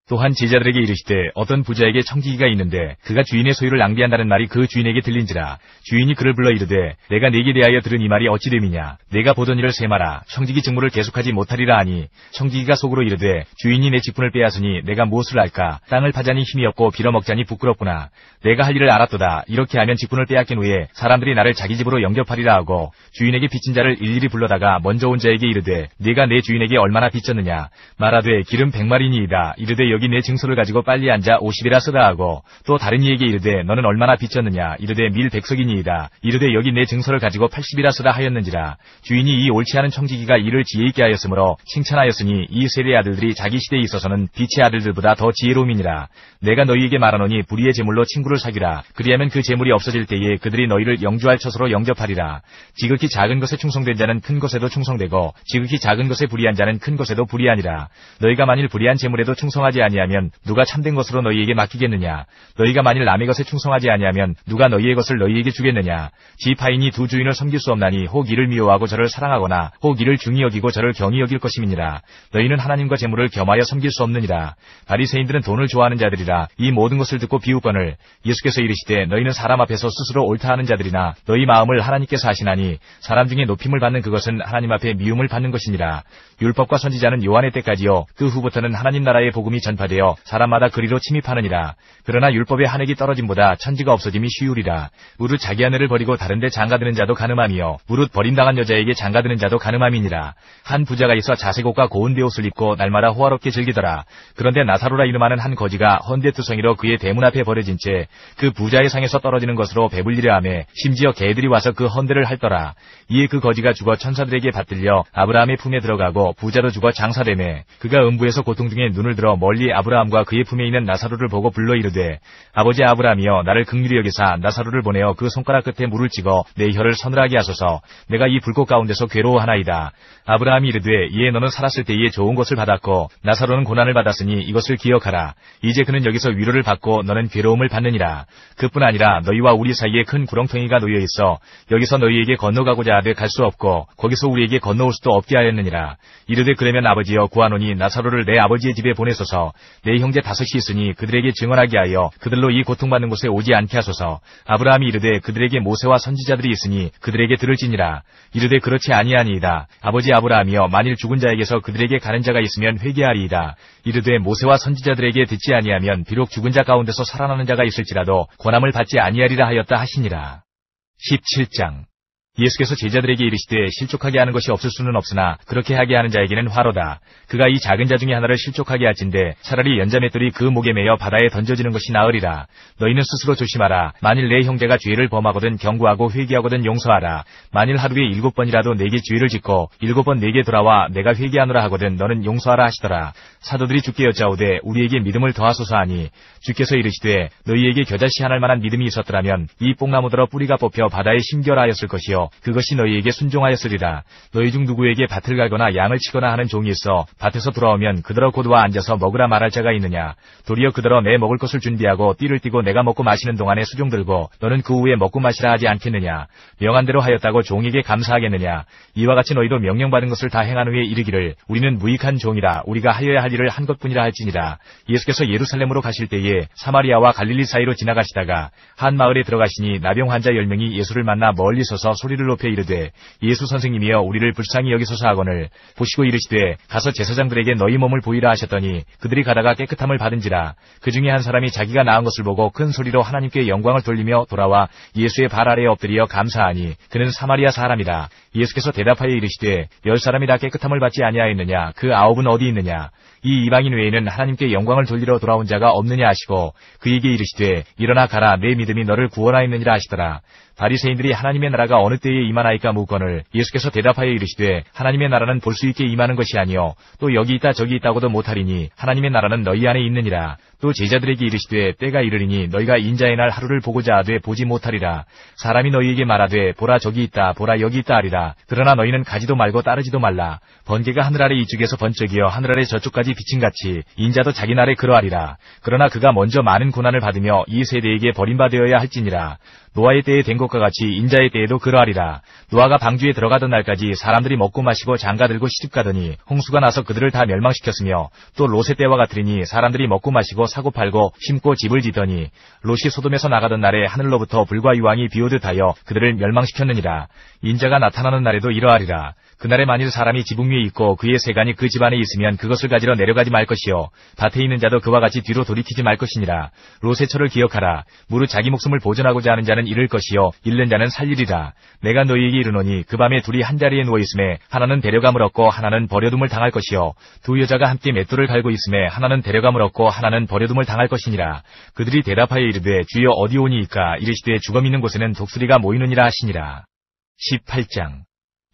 [SPEAKER 2] 또한 제자들에게 이르시되 어떤 부자에게 청지기가 있는데 그가 주인의 소유를 낭비한다는 말이 그 주인에게 들린지라. 주인이 그를 불러 이르되 내가 네게 대하여 들은 이 말이 어찌 됨이냐. 내가 보던 일을 세마라. 청지기 직무를 계속하지 못하리라 하니 청지기가 속으로 이르되 주인이 내 직분을 빼앗으니 내가 무엇을 할까. 땅을 파자니 힘이 없고 빌어먹자니 부끄럽구나. 내가 할 일을 알았도다. 이렇게 하면 직분을 빼앗긴 후에 사람들이 나를 자기 집으로 영접하리라 하고 주인에게 빚진 자를 일일이 불러다가 먼저 온 자에게 이르되 네가 내 주인에게 얼마나 빚졌느냐. 말하되 기름 100마리니이다. 이르되 여기 내 증서를 가지고 빨리 앉아 50이라 쓰라 하고 또 다른 이에게 이르되 너는 얼마나 빚졌느냐. 이르되 밀 100석이니이다. 이르되 여기 내 증서를 가지고 80이라 쓰라 하였는지라. 주인이 이 옳지 않은 청지기가 이를 지혜 있게 하였으므로 칭찬하였으니 이 세리의 아들들이 자기 시대에 있어서는 빛의 아들들보다 더 지혜로움이니라. 내가 너희에게 말하노니 불의의 제물로 친구를 사귀라. 그리하면 그 제물이 없어질 때에 그들이 너희를 영주할 처소로 영접하리라. 지극히 작은 것에 충성된 자는 큰 것에도 충성되고 지극히 작은 것에 불의한 자는 큰 것에도 불의하니라. 너희가 만일 불의한 제물에도 충성하지 아니하면 누가 참된 것으로 너희에게 맡기겠느냐? 너희가 만일 남의 것에 충성하지 아니하면 누가 너희의 것을 너희에게 주겠느냐? 지파인이 두 주인을 섬길 수 없나니 혹 이를 미워하고 저를 사랑하거나 혹 이를 중히 여기고 저를 경히 여길 것임이니라. 너희는 하나님과 재물을 겸하여 섬길 수 없느니라. 바리새인들은 돈을 좋아하는 자들이라. 이 모든 것을 듣고 비웃거늘 예수께서 이르시되 너희는 사람 앞에서 스스로 옳다 하는 자들이나 너희 마음을 하나님께서 아시나니 사람 중에 높임을 받는 그것은 하나님 앞에 미움을 받는 것이니라. 율법과 선지자는 요한의 때까지요 그 후부터는 하나님 나라의 복음이 전파되어 사람마다 그리로 침입하느니라. 그러나 율법의 한획이 떨어짐보다 천지가 없어짐이 쉬우리라. 무릇 자기 아내를 버리고 다른데 장가드는 자도 가늠함이요 무릇 버림당한 여자에게 장가드는 자도 가늠함이니라. 한 부자가 있어 자색옷과 고운 베옷을 입고 날마다 호화롭게 즐기더라. 그런데 나사로라 이름하는 한 거지가 헌데투성이로 그의 대문 앞에 버려진 채 그 부자의 상에서 떨어지는 것으로 배불리려 하며 심지어 개들이 와서 그 헌데를 핥더라. 이에 그 거지가 죽어 천사들에게 받들려 아브라함의 품에 들어가고 부자도 죽어 장사되매 그가 음부에서 고통 중에 눈을 들어 멀리 아브라함과 그의 품에 있는 나사로를 보고 불러 이르되 아버지 아브라함이여 나를 긍휼히 여기사 나사로를 보내어 그 손가락 끝에 물을 찍어 내 혀를 서늘하게 하소서. 내가 이 불꽃 가운데서 괴로워하나이다. 아브라함이 이르되 이에 너는 살았을 때에 좋은 것을 받았고 나사로는 고난을 받았으니 이것을 기억하라. 이제 그는 여기서 위로를 받고 너는 괴로움을 받느니라. 그뿐 아니라 너희와 우리 사이에 큰 구렁텅이가 놓여 있어 여기서 너희에게 건너가고자 하되 갈 수 없고 거기서 우리에게 건너올 수도 없게 하였느니라. 이르되 그러면 아버지여 구하노니 나사로를 내 아버지의 집에 보내소서. 내 형제 5이 있으니 그들에게 증언하게 하여 그들로 이 고통받는 곳에 오지 않게 하소서. 아브라함이 이르되 그들에게 모세와 선지자들이 있으니 그들에게 들을지니라. 이르되 그렇지 아니하니이다. 아버지 아브라함이여 만일 죽은 자에게서 그들에게 가는 자가 있으면 회개하리이다. 이르되 모세와 선지자들에게 듣지 아니하면 비록 죽은 자 가운데서 살아나는 자가 있을지라도 권함을 받지 아니하리라 하였다 하시니라. 17장 예수께서 제자들에게 이르시되 실족하게 하는 것이 없을 수는 없으나 그렇게 하게 하는 자에게는 화로다. 그가 이 작은 자 중에 하나를 실족하게 할진대 차라리 연자맷돌이 그 목에 매여 바다에 던져지는 것이 나으리라. 너희는 스스로 조심하라. 만일 내 형제가 죄를 범하거든 경고하고 회개하거든 용서하라. 만일 하루에 7번이라도 내게 죄를 짓고 7번 내게 돌아와 내가 회개하노라 하거든 너는 용서하라 하시더라. 사도들이 주께 여짜오되 우리에게 믿음을 더하소서 하니 주께서 이르시되 너희에게 겨자씨 하나 만한 믿음이 있었더라면 이 뽕나무더러 뿌리가 뽑혀 바다에 심겨라하였을 것이요 그것이 너희에게 순종하였으리라. 너희 중 누구에게 밭을 갈거나 양을 치거나 하는 종이 있어 밭에서 돌아오면 그더러 고도와 앉아서 먹으라 말할 자가 있느냐. 도리어 그더러 내 먹을 것을 준비하고 띠를 띠고 내가 먹고 마시는 동안에 수종 들고 너는 그 후에 먹고 마시라 하지 않겠느냐. 명한 대로 하였다고 종에게 감사하겠느냐. 이와 같이 너희도 명령받은 것을 다 행한 후에 이르기를 우리는 무익한 종이라 우리가 하여야 할 일을 한 것뿐이라 할지니라. 예수께서 예루살렘으로 가실 때에 사마리아와 갈릴리 사이로 지나가시다가 한 마을에 들어가시니 나병 환자 10명이 예수를 만나 멀리 서서 소리를 높여 이르되 예수 선생님이여 우리를 불쌍히 여기소서 하거늘 보시고 이르시되 가서 제사장들에게 너희 몸을 보이라 하셨더니 그들이 가다가 깨끗함을 받은지라. 그 중에 한 사람이 자기가 나은 것을 보고 큰 소리로 하나님께 영광을 돌리며 돌아와 예수의 발 아래에 엎드려 감사하니 그는 사마리아 사람이라. 예수께서 대답하여 이르시되 10사람이 다 깨끗함을 받지 아니하였느냐. 그 9은 어디 있느냐. 이 이방인 외에는 하나님께 영광을 돌리러 돌아온 자가 없느냐 하시고 그에게 이르시되 일어나 가라 내 믿음이 너를 구원하였느니라 하시더라. 바리새인들이 하나님의 나라가 어느 때에 임하나이까 묻거늘 예수께서 대답하여 이르시되 하나님의 나라는 볼 수 있게 임하는 것이 아니요 또 여기 있다 저기 있다고도 못하리니 하나님의 나라는 너희 안에 있느니라. 또 제자들에게 이르시되 때가 이르리니 너희가 인자의 날 하루를 보고자 하되 보지 못하리라. 사람이 너희에게 말하되 보라 저기 있다 보라 여기 있다 하리라. 그러나 너희는 가지도 말고 따르지도 말라. 번개가 하늘 아래 이쪽에서 번쩍이어 하늘 아래 저쪽까지 비침같이 인자도 자기 날에 그러하리라. 그러나 그가 먼저 많은 고난을 받으며 이 세대에게 버림받아야 할지니라. 노아의 때에 된 것과 같이 인자의 때에도 그러하리라. 노아가 방주에 들어가던 날까지 사람들이 먹고 마시고 장가들고 시집가더니 홍수가 나서 그들을 다 멸망시켰으며 또 롯의 때와 같으리니 사람들이 먹고 마시고 사고 팔고 심고 집을 지더니 롯이 소돔에서 나가던 날에 하늘로부터 불과 유황이 비오듯 하여 그들을 멸망시켰느니라. 인자가 나타나는 날에도 이러하리라. 그날에 만일 사람이 지붕 위에 있고 그의 세간이 그 집안에 있으면 그것을 가지러 내려가지 말 것이요 밭에 있는 자도 그와 같이 뒤로 돌이키지 말 것이니라. 롯의 처를 기억하라. 무릇 자기 목숨을 보존하고자 하는 자는 잃을 것이요 잃는 자는 살리리라. 내가 너희에게 이르노니 그 밤에 둘이 한 자리에 누워 있음에 하나는 데려감을 얻고 하나는 버려둠을 당할 것이요 두 여자가 함께 맷돌을 갈고 있음에 하나는 데려감을 얻고 하나는 버려둠을 당할 것이니라. 그들이 대답하여 이르되 주여 어디 오니이까. 이르시되 죽음 있는 곳에는 독수리가 모이느니라 하시니라. 18장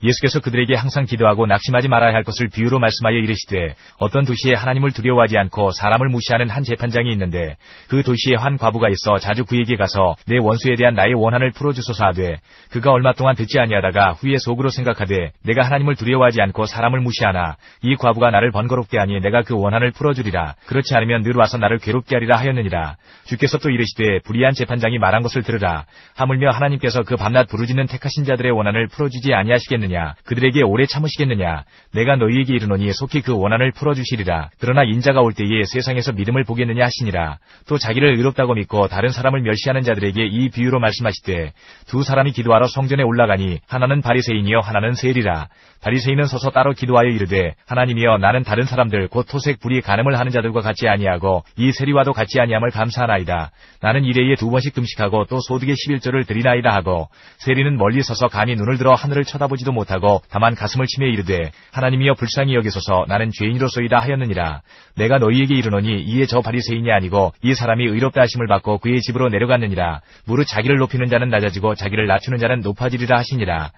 [SPEAKER 2] 예수께서 그들에게 항상 기도하고 낙심하지 말아야 할 것을 비유로 말씀하여 이르시되 어떤 도시에 하나님을 두려워하지 않고 사람을 무시하는 한 재판장이 있는데 그 도시에 한 과부가 있어 자주 그에게 가서 내 원수에 대한 나의 원한을 풀어주소서 하되 그가 얼마 동안 듣지 아니하다가 후에 속으로 생각하되 내가 하나님을 두려워하지 않고 사람을 무시하나 이 과부가 나를 번거롭게 하니 내가 그 원한을 풀어주리라. 그렇지 않으면 늘 와서 나를 괴롭게 하리라 하였느니라. 주께서 또 이르시되 불의한 재판장이 말한 것을 들으라. 하물며 하나님께서 그 밤낮 부르짖는 택하신 자들의 원한을 풀어주지 아니하시겠느냐. 그들에게 오래 참으시겠느냐. 내가 너희에게 이르노니 속히 그 원한을 풀어주시리라. 그러나 인자가 올 때에 세상에서 믿음을 보겠느냐 하시니라. 또 자기를 의롭다고 믿고 다른 사람을 멸시하는 자들에게 이 비유로 말씀하시되 두 사람이 기도하러 성전에 올라가니 하나는 바리새인이요 하나는 세리라. 바리새인은 서서 따로 기도하여 이르되 하나님이여 나는 다른 사람들 곧 토색 불의 간음을 하는 자들과 같지 아니하고 이 세리와도 같지 아니함을 감사하나이다. 나는 일회에 2번씩 금식하고 또 소득의 11조를 드리나이다 하고 세리는 멀리 서서 감히 눈을 들어 하늘을 쳐다보지도 못하고 다만 가슴을 치며 이르되 하나님이여 불쌍히 여기소서 나는 죄인이로소이다 하였느니라. 내가 너희에게 이르노니 이에 저 바리새인이 아니고 이 사람이 의롭다 하심을 받고 그의 집으로 내려갔느니라. 무릇 자기를 높이는 자는 낮아지고 자기를 낮추는 자는 높아지리라 하시니라.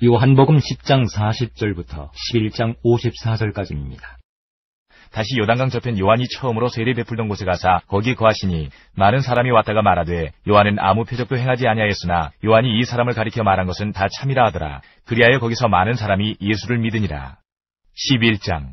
[SPEAKER 4] 요한복음 10장 40절부터 11장 54절까지입니다.
[SPEAKER 2] 다시 요단강 저편 요한이 처음으로 세례 베풀던 곳에 가사 거기 거하시니 많은 사람이 왔다가 말하되 요한은 아무 표적도 행하지 아니하였으나 요한이 이 사람을 가리켜 말한 것은 다 참이라 하더라. 그리하여 거기서 많은 사람이 예수를 믿으니라. 11장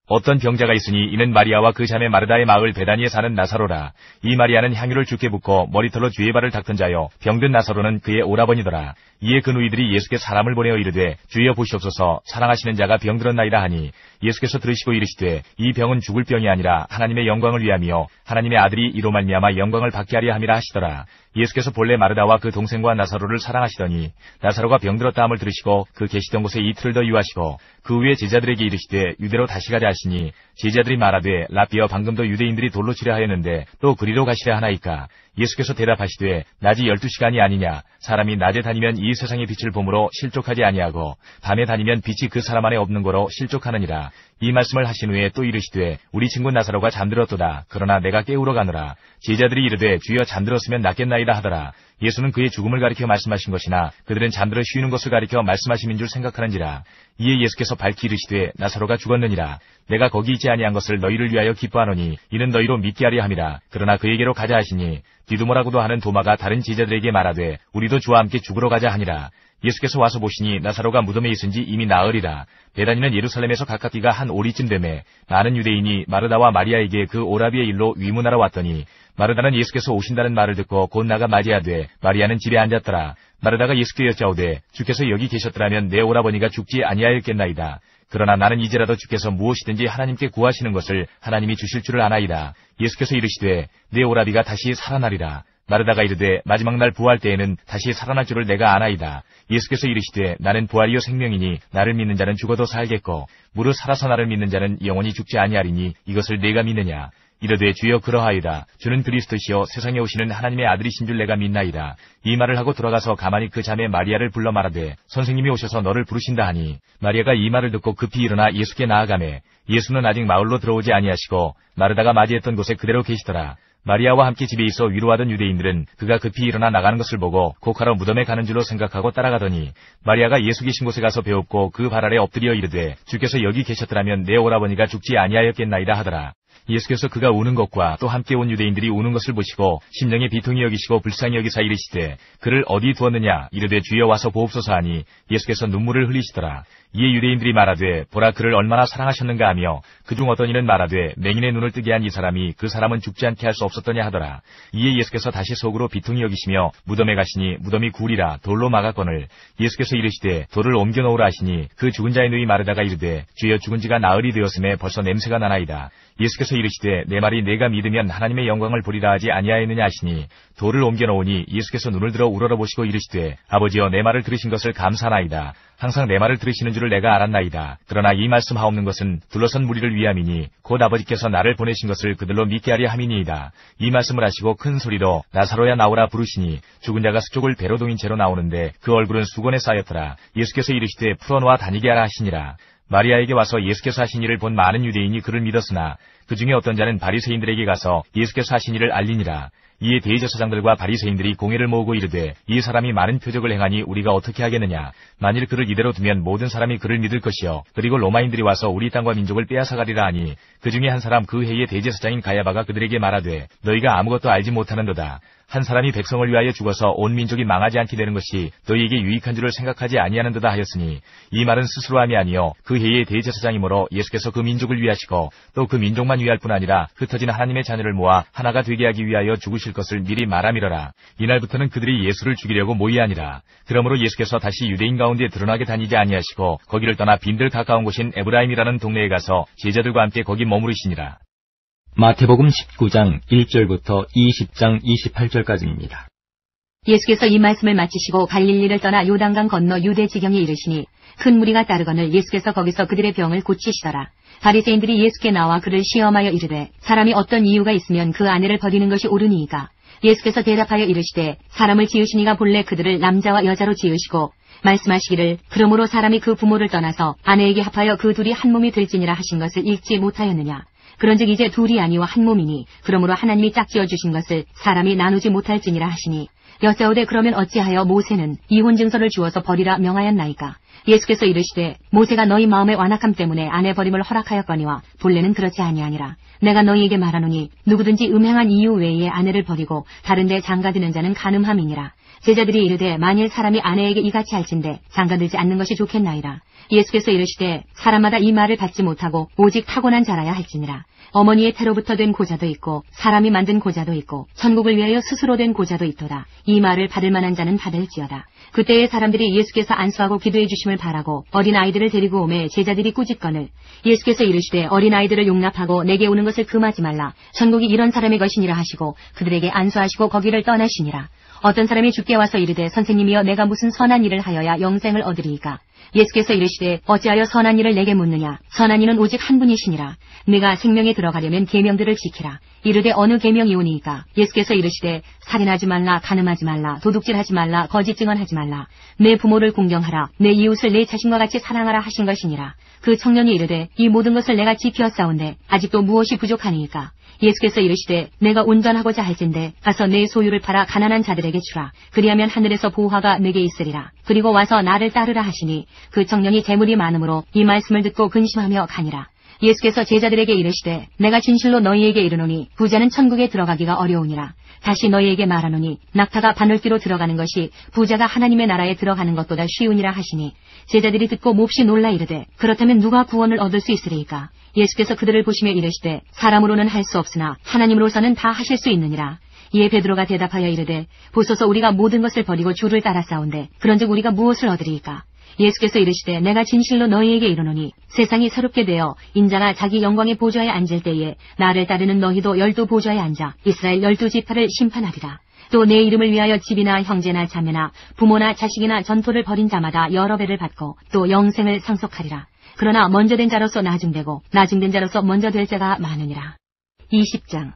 [SPEAKER 2] 어떤 병자가 있으니 이는 마리아와 그 자매 마르다의 마을 베다니에 사는 나사로라. 이 마리아는 향유를 주께 붓고 머리털로 주의 발을 닦던 자요 병든 나사로는 그의 오라버니더라. 이에 그 누이들이 예수께 사람을 보내어 이르되 주여 보시옵소서 사랑하시는 자가 병들었나이다 하니 예수께서 들으시고 이르시되 이 병은 죽을 병이 아니라 하나님의 영광을 위함이요 하나님의 아들이 이로 말미암아 영광을 받게 하려 함이라 하시더라. 예수께서 본래 마르다와 그 동생과 나사로를 사랑하시더니 나사로가 병들었다 함을 들으시고 그 계시던 곳에 이틀을 더 유하시고 그 후에 제자들에게 이르시되 유대로 다시 가자 하시니 제자들이 말하되 라비여 방금도 유대인들이 돌로 치려 하였는데 또 그리로 가시려 하나이까. 예수께서 대답하시되 낮이 12시간이 아니냐. 사람이 낮에 다니면 이 세상의 빛을 보므로 실족하지 아니하고 밤에 다니면 빛이 그 사람 안에 없는 거로 실족하느니라. 이 말씀을 하신 후에 또 이르시되 우리 친구 나사로가 잠들었도다. 그러나 내가 깨우러 가노라. 제자들이 이르되 주여 잠들었으면 낫겠나이다 하더라. 예수는 그의 죽음을 가리켜 말씀하신 것이나 그들은 잠들어 쉬는 것을 가리켜 말씀하심인 줄 생각하는지라. 이에 예수께서 밝히 이르시되 나사로가 죽었느니라. 내가 거기 있지 아니한 것을 너희를 위하여 기뻐하노니 이는 너희로 믿게 하려 함이라. 그러나 그에게로 가자 하시니 디두모라고도 하는 도마가 다른 제자들에게 말하되 우리도 주와 함께 죽으러 가자 하니라. 예수께서 와서 보시니 나사로가 무덤에 있은지 이미 나으리라. 베다니는 예루살렘에서 가깝기가 한 오리쯤 되매 많은 유대인이 마르다와 마리아에게 그 오라비의 일로 위문하러 왔더니 마르다는 예수께서 오신다는 말을 듣고 곧 나가 맞이하되 마리아는 집에 앉았더라. 마르다가 예수께 여짜오되 주께서 여기 계셨더라면 내 오라버니가 죽지 아니하였겠나이다. 그러나 나는 이제라도 주께서 무엇이든지 하나님께 구하시는 것을 하나님이 주실 줄을 아나이다. 예수께서 이르시되 내 오라비가 다시 살아나리라. 마르다가 이르되 마지막 날 부활 때에는 다시 살아날 줄을 내가 아나이다. 예수께서 이르시되 나는 부활이요 생명이니 나를 믿는 자는 죽어도 살겠고 무릇 살아서 나를 믿는 자는 영원히 죽지 아니하리니 이것을 내가 믿느냐. 이르되 주여 그러하이다. 주는 그리스도시요 세상에 오시는 하나님의 아들이신 줄 내가 믿나이다. 이 말을 하고 돌아가서 가만히 그 자매 마리아를 불러 말하되 선생님이 오셔서 너를 부르신다 하니 마리아가 이 말을 듣고 급히 일어나 예수께 나아가매 예수는 아직 마을로 들어오지 아니하시고 마르다가 맞이했던 곳에 그대로 계시더라. 마리아와 함께 집에 있어 위로하던 유대인들은 그가 급히 일어나 나가는 것을 보고 곡하러 무덤에 가는 줄로 생각하고 따라가더니 마리아가 예수 계신 곳에 가서 배웁고 그 발 아래 엎드려 이르되 주께서 여기 계셨더라면 내 오라버니가 죽지 아니하였겠나이다 하더라. 예수께서 그가 우는 것과 또 함께 온 유대인들이 우는 것을 보시고 심령에 비통히 여기시고 불쌍히 여기사 이르시되 그를 어디 두었느냐. 이르되 주여 와서 보옵소서 하니 예수께서 눈물을 흘리시더라. 이에 유대인들이 말하되 보라 그를 얼마나 사랑하셨는가 하며 그중 어떤 이는 말하되 맹인의 눈을 뜨게 한 이 사람이 그 사람은 죽지 않게 할 수 없었더냐 하더라. 이에 예수께서 다시 속으로 비통히 여기시며 무덤에 가시니 무덤이 굴이라 돌로 막았거늘 예수께서 이르시되 돌을 옮겨 놓으라 하시니 그 죽은 자의 누이 마르다가 이르되 주여 죽은 지가 나흘이 되었음에 벌써 냄새가 나나이다. 예수께서 이르시되 내 말이 내가 믿으면 하나님의 영광을 보리라 하지 아니하였느냐 하시니 돌을 옮겨 놓으니 예수께서 눈을 들어 우러러보시고 이르시되 아버지여 내 말을 들으신 것을 감사하나이다. 항상 내 말을 들으시는 줄을 내가 알았나이다. 그러나 이 말씀 하옵는 것은 둘러선 무리를 위함이니 곧 아버지께서 나를 보내신 것을 그들로 믿게 하려 함이니이다. 이 말씀을 하시고 큰 소리로 나사로야 나오라 부르시니 죽은 자가 수족을 배로 동인 채로 나오는데 그 얼굴은 수건에 쌓였더라. 예수께서 이르시되 풀어놓아 다니게 하라 하시니라. 마리아에게 와서 예수께서 하신 일을 본 많은 유대인이 그를 믿었으나 그 중에 어떤 자는 바리새인들에게 가서 예수께서 하신 일을 알리니라. 이에 대제사장들과 바리새인들이 공회를 모으고 이르되 이 사람이 많은 표적을 행하니 우리가 어떻게 하겠느냐. 만일 그를 이대로 두면 모든 사람이 그를 믿을 것이요 그리고 로마인들이 와서 우리 땅과 민족을 빼앗아가리라 하니 그 중에 한 사람 그 해의 대제사장인 가야바가 그들에게 말하되 너희가 아무것도 알지 못하는도다. 한 사람이 백성을 위하여 죽어서 온 민족이 망하지 않게 되는 것이 너희에게 유익한 줄을 생각하지 아니하는도다 하였으니 이 말은 스스로 함이 아니요 그 해의 대제사장이므로 예수께서 그 민족을 위하시고 또 그 민족만 위할 뿐 아니라 흩어진 하나님의 자녀를 모아 하나가 되게 하기 위하여 죽으실 것을 미리 말함이러라. 이날부터는 그들이 예수를 죽이려고 모이하니라. 그러므로 예수께서 다시 유대인 가운데 드러나게 다니지 아니하시고 거기를 떠나 빈들 가까운 곳인 에브라임이라는 동네에 가서 제자들과 함께 거기 머무르시니라.
[SPEAKER 4] 마태복음 19장 1절부터 20장 28절까지입니다.
[SPEAKER 3] 예수께서 이 말씀을 마치시고 갈릴리를 떠나 요단강 건너 유대 지경에 이르시니 큰 무리가 따르거늘 예수께서 거기서 그들의 병을 고치시더라. 바리새인들이 예수께 나와 그를 시험하여 이르되 사람이 어떤 이유가 있으면 그 아내를 버리는 것이 옳으니이까. 예수께서 대답하여 이르시되 사람을 지으신 이가 본래 그들을 남자와 여자로 지으시고 말씀하시기를 그러므로 사람이 그 부모를 떠나서 아내에게 합하여 그 둘이 한 몸이 될지니라 하신 것을 읽지 못하였느냐. 그런즉 이제 둘이 아니와 한 몸이니 그러므로 하나님이 짝지어 주신 것을 사람이 나누지 못할지니라 하시니 여짜오되 그러면 어찌하여 모세는 이혼 증서를 주어서 버리라 명하였나이까. 예수께서 이르시되 모세가 너희 마음의 완악함 때문에 아내 버림을 허락하였거니와 본래는 그렇지 아니하니라. 내가 너희에게 말하노니 누구든지 음행한 이유 외에 아내를 버리고 다른 데 장가드는 자는 간음함이니라. 제자들이 이르되 만일 사람이 아내에게 이같이 할진대 장가들지 않는 것이 좋겠나이다. 예수께서 이르시되 사람마다 이 말을 받지 못하고 오직 타고난 자라야 할지니라. 어머니의 태로부터 된 고자도 있고 사람이 만든 고자도 있고 천국을 위하여 스스로 된 고자도 있도다. 이 말을 받을 만한 자는 받을지어다. 그때에 사람들이 예수께서 안수하고 기도해 주심을 바라고 어린아이들을 데리고 오매 제자들이 꾸짖거늘 예수께서 이르시되 어린아이들을 용납하고 내게 오는 것을 금하지 말라. 천국이 이런 사람의 것이니라 하시고 그들에게 안수하시고 거기를 떠나시니라. 어떤 사람이 주께 와서 이르되 선생님이여 내가 무슨 선한 일을 하여야 영생을 얻으리이까. 예수께서 이르시되 어찌하여 선한 일을 내게 묻느냐. 선한 이는 오직 한 분이시니라. 네가 생명에 들어가려면 계명들을 지키라. 이르되 어느 계명이오니이까. 예수께서 이르시되 살인하지 말라, 간음하지 말라, 도둑질하지 말라, 거짓 증언하지 말라, 내 부모를 공경하라, 내 이웃을 내 자신과 같이 사랑하라 하신 것이니라. 그 청년이 이르되 이 모든 것을 내가 지키었사온데 아직도 무엇이 부족하니이까. 예수께서 이르시되 내가 운전하고자 할진대 가서 내 소유를 팔아 가난한 자들에게 주라. 그리하면 하늘에서 보화가 내게 있으리라. 그리고 와서 나를 따르라 하시니 그 청년이 재물이 많음으로 이 말씀을 듣고 근심하며 가니라. 예수께서 제자들에게 이르시되 내가 진실로 너희에게 이르노니 부자는 천국에 들어가기가 어려우니라. 다시 너희에게 말하노니 낙타가 바늘귀로 들어가는 것이 부자가 하나님의 나라에 들어가는 것보다 쉬우니라 하시니 제자들이 듣고 몹시 놀라 이르되 그렇다면 누가 구원을 얻을 수 있으리이까. 예수께서 그들을 보시며 이르시되 사람으로는 할 수 없으나 하나님으로서는 다 하실 수 있느니라. 이에 베드로가 대답하여 이르되 보소서 우리가 모든 것을 버리고 주를 따라싸운데 그런즉 우리가 무엇을 얻으리이까. 예수께서 이르시되 내가 진실로 너희에게 이르노니 세상이 새롭게 되어 인자가 자기 영광의 보좌에 앉을 때에 나를 따르는 너희도 12 보좌에 앉아 이스라엘 12지파를 심판하리라. 또 내 이름을 위하여 집이나 형제나 자매나 부모나 자식이나 전토를 벌인 자마다 여러 배를 받고 또 영생을 상속하리라. 그러나 먼저 된 자로서 나중되고 나중된 자로서 먼저 될 자가 많으니라. 20장.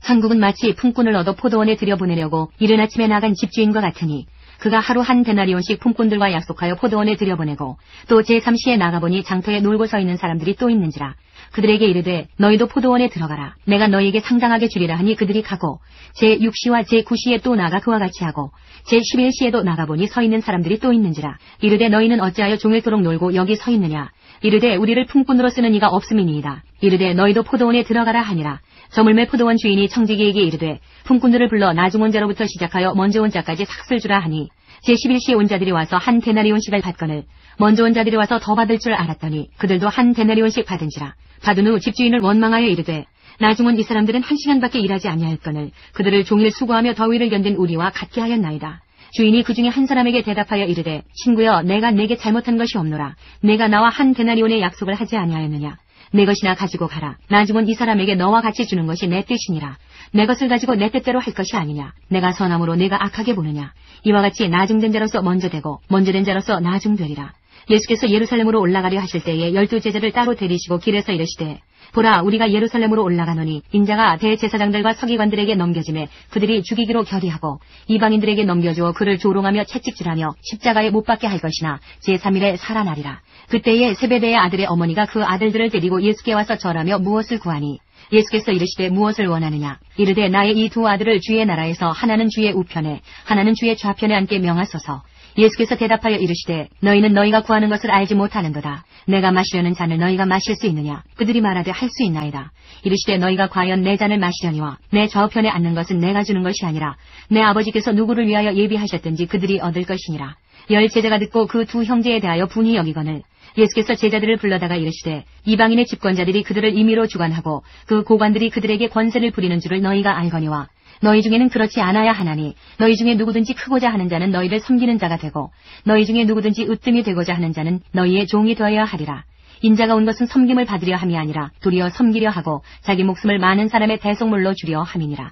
[SPEAKER 3] 천국은 마치 품꾼을 얻어 포도원에 들여보내려고 이른 아침에 나간 집주인과 같으니 그가 하루 한 데나리온씩 품꾼들과 약속하여 포도원에 들여보내고 또 제3시에 나가보니 장터에 놀고 서 있는 사람들이 또 있는지라. 그들에게 이르되 너희도 포도원에 들어가라. 내가 너희에게 상장하게 주리라 하니 그들이 가고 제6시와 제9시에 또 나가 그와 같이 하고 제11시에도 나가보니 서 있는 사람들이 또 있는지라. 이르되 너희는 어찌하여 종일토록 놀고 여기 서 있느냐. 이르되 우리를 품꾼으로 쓰는 이가 없음이니이다. 이르되 너희도 포도원에 들어가라 하니라. 저물매 포도원 주인이 청지기에게 이르되 품꾼들을 불러 나중 온 자로부터 시작하여 먼저 온 자까지 삭슬 주라 하니 제11시에 온 자들이 와서 한 데나리온씩을 받거늘 먼저 온 자들이 와서 더 받을 줄 알았더니 그들도 한 데나리온씩 받은지라. 받은 후 집주인을 원망하여 이르되 나중 온 이 사람들은 1시간밖에 일하지 아니하였거늘 그들을 종일 수고하며 더위를 견딘 우리와 같게 하였나이다. 주인이 그 중에 한 사람에게 대답하여 이르되 친구여 내가 내게 잘못한 것이 없노라. 내가 나와 한 데나리온의 약속을 하지 아니하였느냐. 내 것이나 가지고 가라. 나중 온 이 사람에게 너와 같이 주는 것이 내 뜻이니라. 내 것을 가지고 내 뜻대로 할 것이 아니냐. 내가 선함으로 내가 악하게 보느냐. 이와 같이 나중된 자로서 먼저 되고 먼저 된 자로서 나중되리라. 예수께서 예루살렘으로 올라가려 하실 때에 12 제자를 따로 데리시고 길에서 이르시되 보라 우리가 예루살렘으로 올라가노니 인자가 대제사장들과 서기관들에게 넘겨지매 그들이 죽이기로 결의하고 이방인들에게 넘겨주어 그를 조롱하며 채찍질하며 십자가에 못 박게 할 것이나 제3일에 살아나리라. 그때에 세베대의 아들의 어머니가 그 아들들을 데리고 예수께 와서 절하며 무엇을 구하니 예수께서 이르시되 무엇을 원하느냐? 이르되 나의 이 두 아들을 주의 나라에서 하나는 주의 우편에 하나는 주의 좌편에 앉게 명하소서. 예수께서 대답하여 이르시되 너희는 너희가 구하는 것을 알지 못하는도다. 내가 마시려는 잔을 너희가 마실 수 있느냐? 그들이 말하되 할 수 있나이다. 이르시되 너희가 과연 내 잔을 마시려니와 내 좌우편에 앉는 것은 내가 주는 것이 아니라 내 아버지께서 누구를 위하여 예비하셨든지 그들이 얻을 것이니라. 열 제자가 듣고 그 두 형제에 대하여 분이 여기거늘 예수께서 제자들을 불러다가 이르시되 이방인의 집권자들이 그들을 임의로 주관하고 그 고관들이 그들에게 권세를 부리는 줄을 너희가 알거니와 너희 중에는 그렇지 않아야 하나니 너희 중에 누구든지 크고자 하는 자는 너희를 섬기는 자가 되고 너희 중에 누구든지 으뜸이 되고자 하는 자는 너희의 종이 되어야 하리라. 인자가 온 것은 섬김을 받으려 함이 아니라 도리어 섬기려 하고 자기 목숨을 많은 사람의 대속물로 주려 함이니라.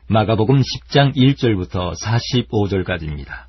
[SPEAKER 4] 마가복음 10장 1절부터 45절까지입니다.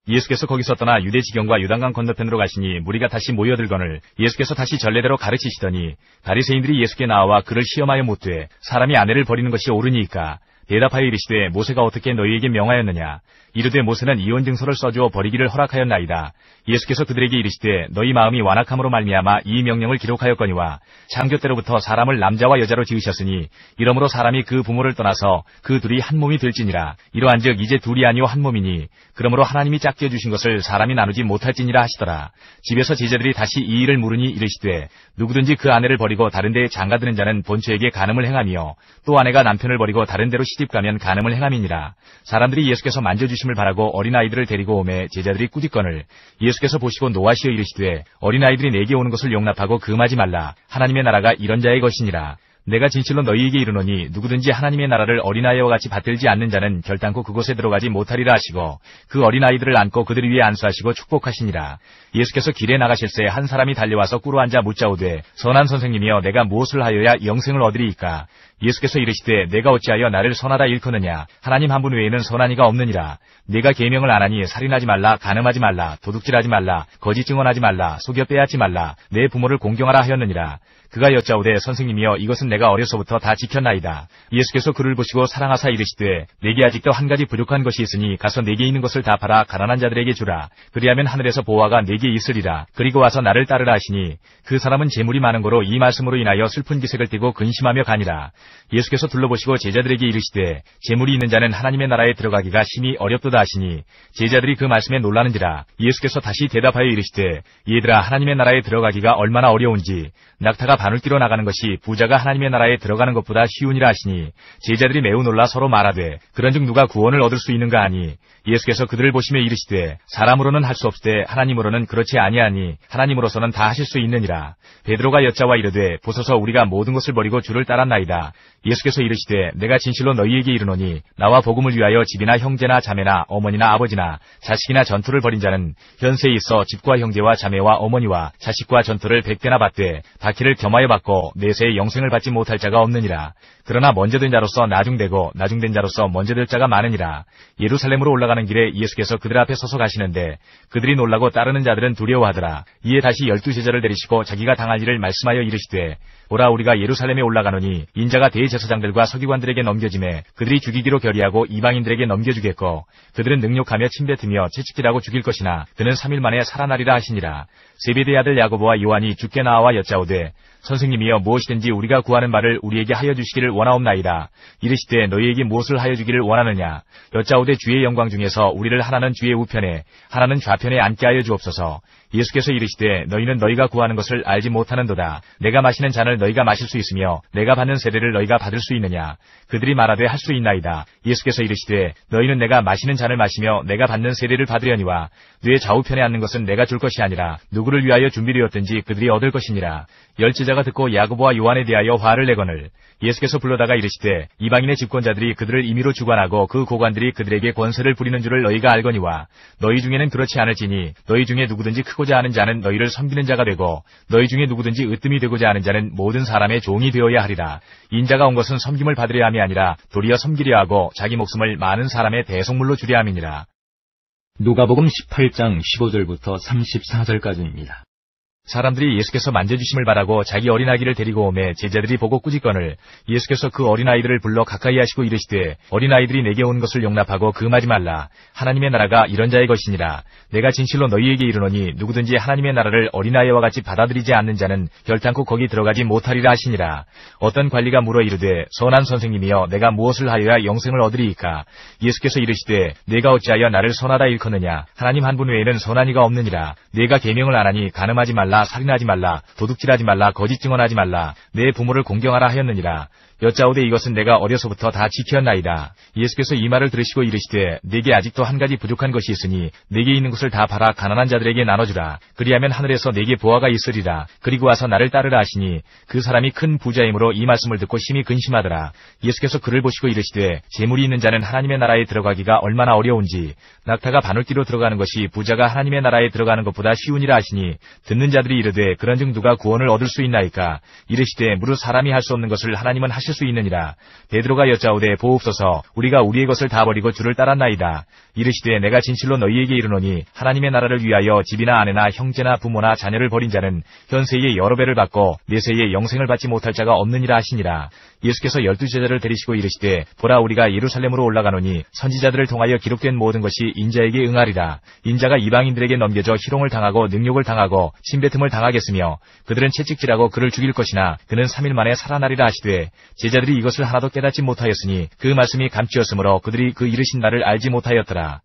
[SPEAKER 2] 예수께서 거기서 떠나 유대 지경과 요단강 건너편으로 가시니 무리가 다시 모여들거늘 예수께서 다시 전례대로 가르치시더니 바리새인들이 예수께 나와 그를 시험하여 묻되 사람이 아내를 버리는 것이 옳으니까 대답하여 이르시되 모세가 어떻게 너희에게 명하였느냐? 이르되 모세는 이혼 증서를 써주어 버리기를 허락하였나이다. 예수께서 그들에게 이르시되 너희 마음이 완악함으로 말미암아 이 명령을 기록하였거니와 창조 때로부터 사람을 남자와 여자로 지으셨으니 이러므로 사람이 그 부모를 떠나서 그 둘이 한 몸이 될지니라. 이러한즉 이제 둘이 아니요 한 몸이니 그러므로 하나님이 짝지어 주신 것을 사람이 나누지 못할지니라 하시더라. 집에서 제자들이 다시 이 일을 물으니 이르시되 누구든지 그 아내를 버리고 다른 데에 장가드는 자는 본처에게 간음을 행하며 또 아내가 남편을 버리고 다른 데로 시집가면 간음을 행함이니라. 사람들이 예수께서 만져주심을 바라고 어린아이들을 데리고 오매 제자들이 꾸짖거늘 예수께서 보시고 노하시어 이르시되 어린아이들이 내게 오는 것을 용납하고 금하지 말라. 하나님의 나라가 이런 자의 것이니라. 내가 진실로 너희에게 이르노니 누구든지 하나님의 나라를 어린아이와 같이 받들지 않는 자는 결단코 그곳에 들어가지 못하리라 하시고 그 어린아이들을 안고 그들 위에 안수하시고 축복하시니라. 예수께서 길에 나가실새 한 사람이 달려와서 꿇어 앉아 묻자오되 선한 선생님이여 내가 무엇을 하여야 영생을 얻으리이까? 예수께서 이르시되 내가 어찌하여 나를 선하다 일컫느냐? 하나님 한 분 외에는 선한 이가 없느니라. 네가 계명을 안 하니 살인하지 말라, 간음하지 말라, 도둑질하지 말라, 거짓 증언하지 말라, 속여 빼앗지 말라, 내 부모를 공경하라 하였느니라. 그가 여짜오되 선생님이여 이것은 내가 어려서부터 다 지켰나이다. 예수께서 그를 보시고 사랑하사 이르시되 내게 아직도 한 가지 부족한 것이 있으니 가서 내게 있는 것을 다 팔아 가난한 자들에게 주라. 그리하면 하늘에서 보화가 내게 있으리라. 그리고 와서 나를 따르라 하시니 그 사람은 재물이 많은 거로 이 말씀으로 인하여 슬픈 기색을 띠고 근심하며 가니라. 예수께서 둘러보시고 제자들에게 이르시되 재물이 있는 자는 하나님의 나라에 들어가기가 심히 어렵도다 하시니 제자들이 그 말씀에 놀라는지라. 예수께서 다시 대답하여 이르시되 얘들아 하나님의 나라에 들어가기가 얼마나 어려운지 낙타가 바늘 끼러 나가는 것이 부자가 하나님의 나라에 들어가는 것보다 쉬우니라 하시니 제자들이 매우 놀라 서로 말하되 그런즉 누가 구원을 얻을 수 있는가 하니 예수께서 그들을 보시며 이르시되 사람으로는 할 수 없되 하나님으로는 그렇지 아니하니 하나님으로서는 다 하실 수 있느니라. 베드로가 여짜와 이르되 보소서 우리가 모든 것을 버리고 주를 따랐나이다. 예수께서 이르시되 내가 진실로 너희에게 이르노니 나와 복음을 위하여 집이나 형제나 자매나 어머니나 아버지나 자식이나 전투를 벌인 자는 현세에 있어 집과 형제와 자매와 어머니와 자식과 전투를 100배나 받되 바퀴를 겸하여 받고 내세에 영생을 받지 못할 자가 없느니라. 그러나 먼저 된 자로서 나중되고 나중된 자로서 먼저 될 자가 많으니라. 예루살렘으로 올라가는 길에 예수께서 그들 앞에 서서 가시는데 그들이 놀라고 따르는 자들은 두려워하더라. 이에 다시 12 제자를 데리시고 자기가 당할 일을 말씀하여 이르시되 보라 우리가 예루살렘에 올라가노니 인자가 대제사장들과 서기관들에게 넘겨지매 그들이 죽이기로 결의하고 이방인들에게 넘겨주겠고 그들은 능욕하며 침뱉으며 채찍질하고 죽일 것이나 그는 3일 만에 살아나리라 하시니라. 세베대의 아들 야고보와 요한이 주께 나와 여짜오되 선생님이여 무엇이든지 우리가 구하는 바를 우리에게 하여 주시기를 원하옵나이다. 이르시되 너희에게 무엇을 하여 주기를 원하느냐? 여짜오되 주의 영광 중에서 우리를 하나는 주의 우편에 하나는 좌편에 앉게 하여 주옵소서. 예수께서 이르시되 너희는 너희가 구하는 것을 알지 못하는도다. 내가 마시는 잔을 너희가 마실 수 있으며 내가 받는 세례를 너희가 받을 수 있느냐? 그들이 말하되 할 수 있나이다. 예수께서 이르시되 너희는 내가 마시는 잔을 마시며 내가 받는 세례를 받으려니와 뇌 좌우편에 앉는 것은 내가 줄 것이 아니라 누구를 위하여 준비되었든지 그들이 얻을 것이니라. 열 제자가 듣고 야고보와 요한에 대하여 화를 내거늘 예수께서 불러다가 이르시되 이방인의 집권자들이 그들을 임의로 주관하고 그 고관들이 그들에게 권세를 부리는 줄을 너희가 알거니와 너희 중에는 그렇지 않을지니 너희 중에 누구든지 크고자 하는 자는 너희를 섬기는 자가 되고 너희 중에 누구든지 으뜸이 되고자 하는 자는 모든 사람의 종이 되어야 하리라. 인자가 온 것은 섬김을 받으려 함이 아니라 도리어 섬기려 하고 자기 목숨을 많은 사람의 대속물로 주려 함이니라.
[SPEAKER 4] 누가복음 18장 15절부터 34절까지입니다.
[SPEAKER 2] 사람들이 예수께서 만져주심을 바라고 자기 어린아기를 데리고 오매 제자들이 보고 꾸짖거늘 예수께서 그 어린아이들을 불러 가까이 하시고 이르시되 어린아이들이 내게 온 것을 용납하고 금하지 말라. 하나님의 나라가 이런 자의 것이니라. 내가 진실로 너희에게 이르노니 누구든지 하나님의 나라를 어린아이와 같이 받아들이지 않는 자는 결단코 거기 들어가지 못하리라 하시니라. 어떤 관리가 물어 이르되 선한 선생님이여 내가 무엇을 하여야 영생을 얻으리이까. 예수께서 이르시되 내가 어찌하여 나를 선하다 일컫느냐. 하나님 한 분 외에는 선한 이가 없느니라. 내가 계명을 안 하니 간음하지 말라, 살인하지 말라, 도둑질하지 말라, 거짓 증언하지 말라, 내 부모를 공경하라 하였느니라. 여짜오되 이것은 내가 어려서부터 다 지켰나이다. 예수께서 이 말을 들으시고 이르시되 내게 아직도 한 가지 부족한 것이 있으니 내게 있는 것을 다 팔아 가난한 자들에게 나눠주라. 그리하면 하늘에서 내게 보화가 있으리라. 그리고 와서 나를 따르라 하시니 그 사람이 큰 부자이므로 이 말씀을 듣고 심히 근심하더라. 예수께서 그를 보시고 이르시되 재물이 있는 자는 하나님의 나라에 들어가기가 얼마나 어려운지 낙타가 바늘띠로 들어가는 것이 부자가 하나님의 나라에 들어가는 것보다 쉬우니라 하시니 듣는 자들이 이르되 그런즉 누가 구원을 얻을 수 있나이까. 이르시되 무릇 사람이 할 수 없는 것을 하나님은 하실 수 있느니라. 베드로가 여짜오되 보옵소서 우리가 우리의 것을 다 버리고 주를 따랐나이다. 이르시되 내가 진실로 너희에게 이르노니 하나님의 나라를 위하여 집이나 아내나 형제나 부모나 자녀를 버린 자는 현세에 여러 배를 받고 내세에 영생을 받지 못할 자가 없느니라 하시니라. 예수께서 12제자를 데리시고 이르시되 보라 우리가 예루살렘으로 올라가노니 선지자들을 통하여 기록된 모든 것이 인자에게 응하리라. 인자가 이방인들에게 넘겨져 희롱을 당하고 능욕을 당하고 침뱉음을 당하겠으며 그들은 채찍질하고 그를 죽일 것이나 그는 3일 만에 살아나리라 하시되 제자들이 이것을 하나도 깨닫지 못하였으니 그 말씀이 감추었으므로 그들이 그 이르신 날을 알지 못하였더라.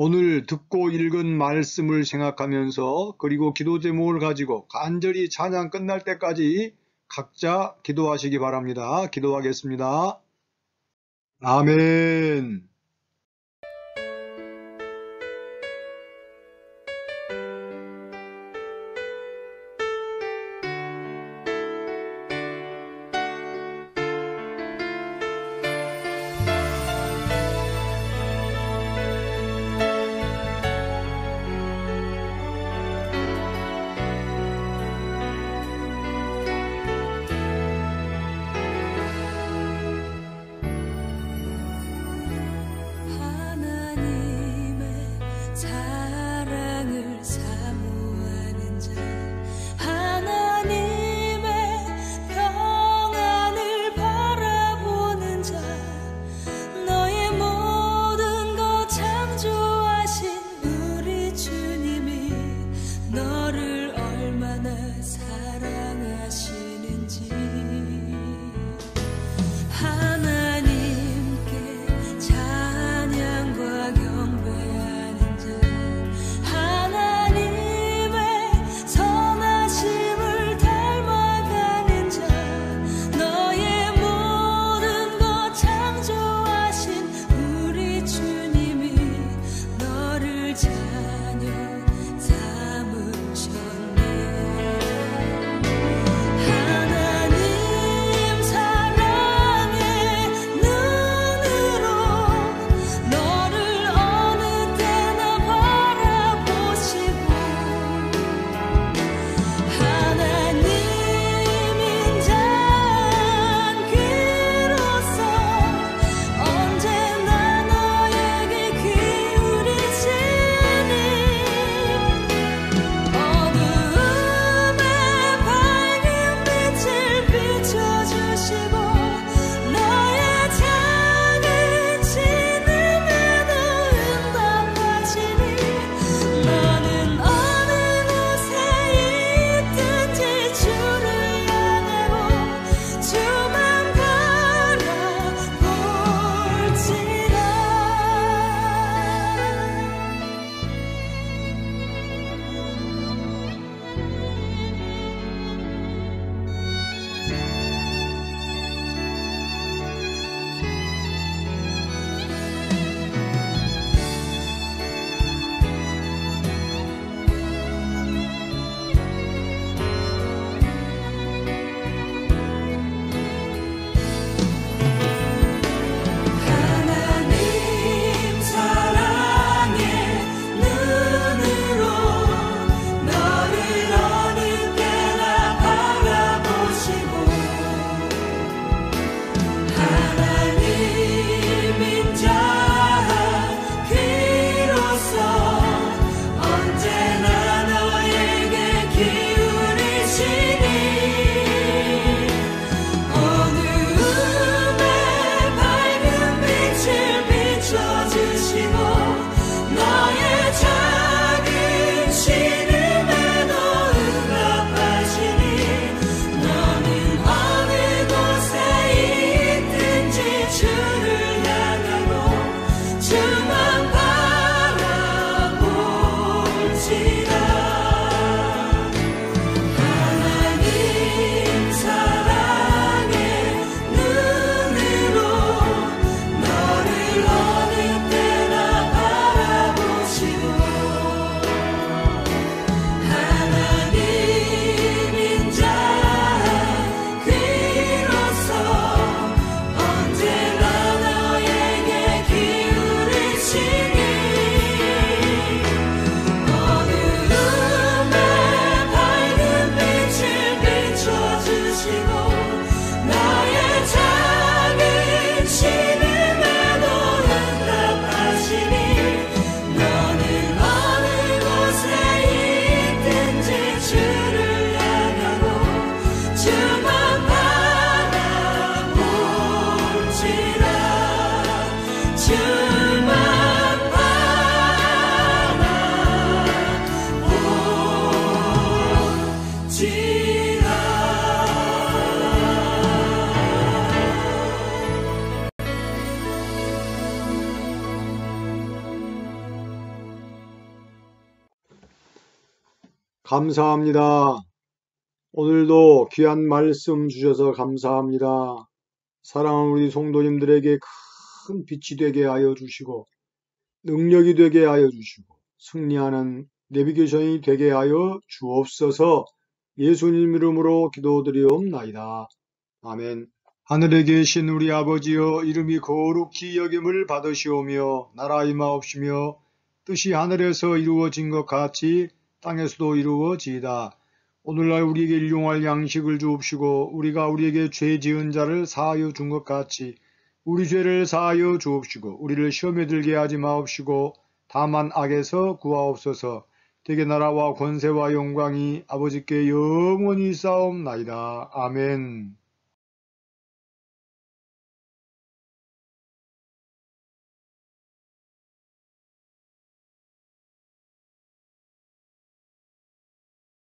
[SPEAKER 1] 오늘 듣고 읽은 말씀을 생각하면서 그리고 기도 제목을 가지고 간절히 찬양 끝날 때까지 각자 기도하시기 바랍니다. 기도하겠습니다. 아멘. 감사합니다. 오늘도 귀한 말씀 주셔서 감사합니다. 사랑하는 우리 성도님들에게 큰 빛이 되게 하여 주시고 능력이 되게 하여 주시고 승리하는 내비게이션이 되게 하여 주옵소서. 예수님 이름으로 기도드리옵나이다. 아멘. 하늘에 계신 우리 아버지여, 이름이 거룩히 여김을 받으시오며 나라 임하옵시며 뜻이 하늘에서 이루어진 것 같이 땅에서도 이루어지이다. 오늘날 우리에게 일용할 양식을 주옵시고 우리가 우리에게 죄 지은 자를 사하여 준 것 같이 우리 죄를 사하여 주옵시고 우리를 시험에 들게 하지 마옵시고 다만 악에서 구하옵소서. 대개 나라와 권세와 영광이 아버지께 영원히 싸움나이다. 아멘.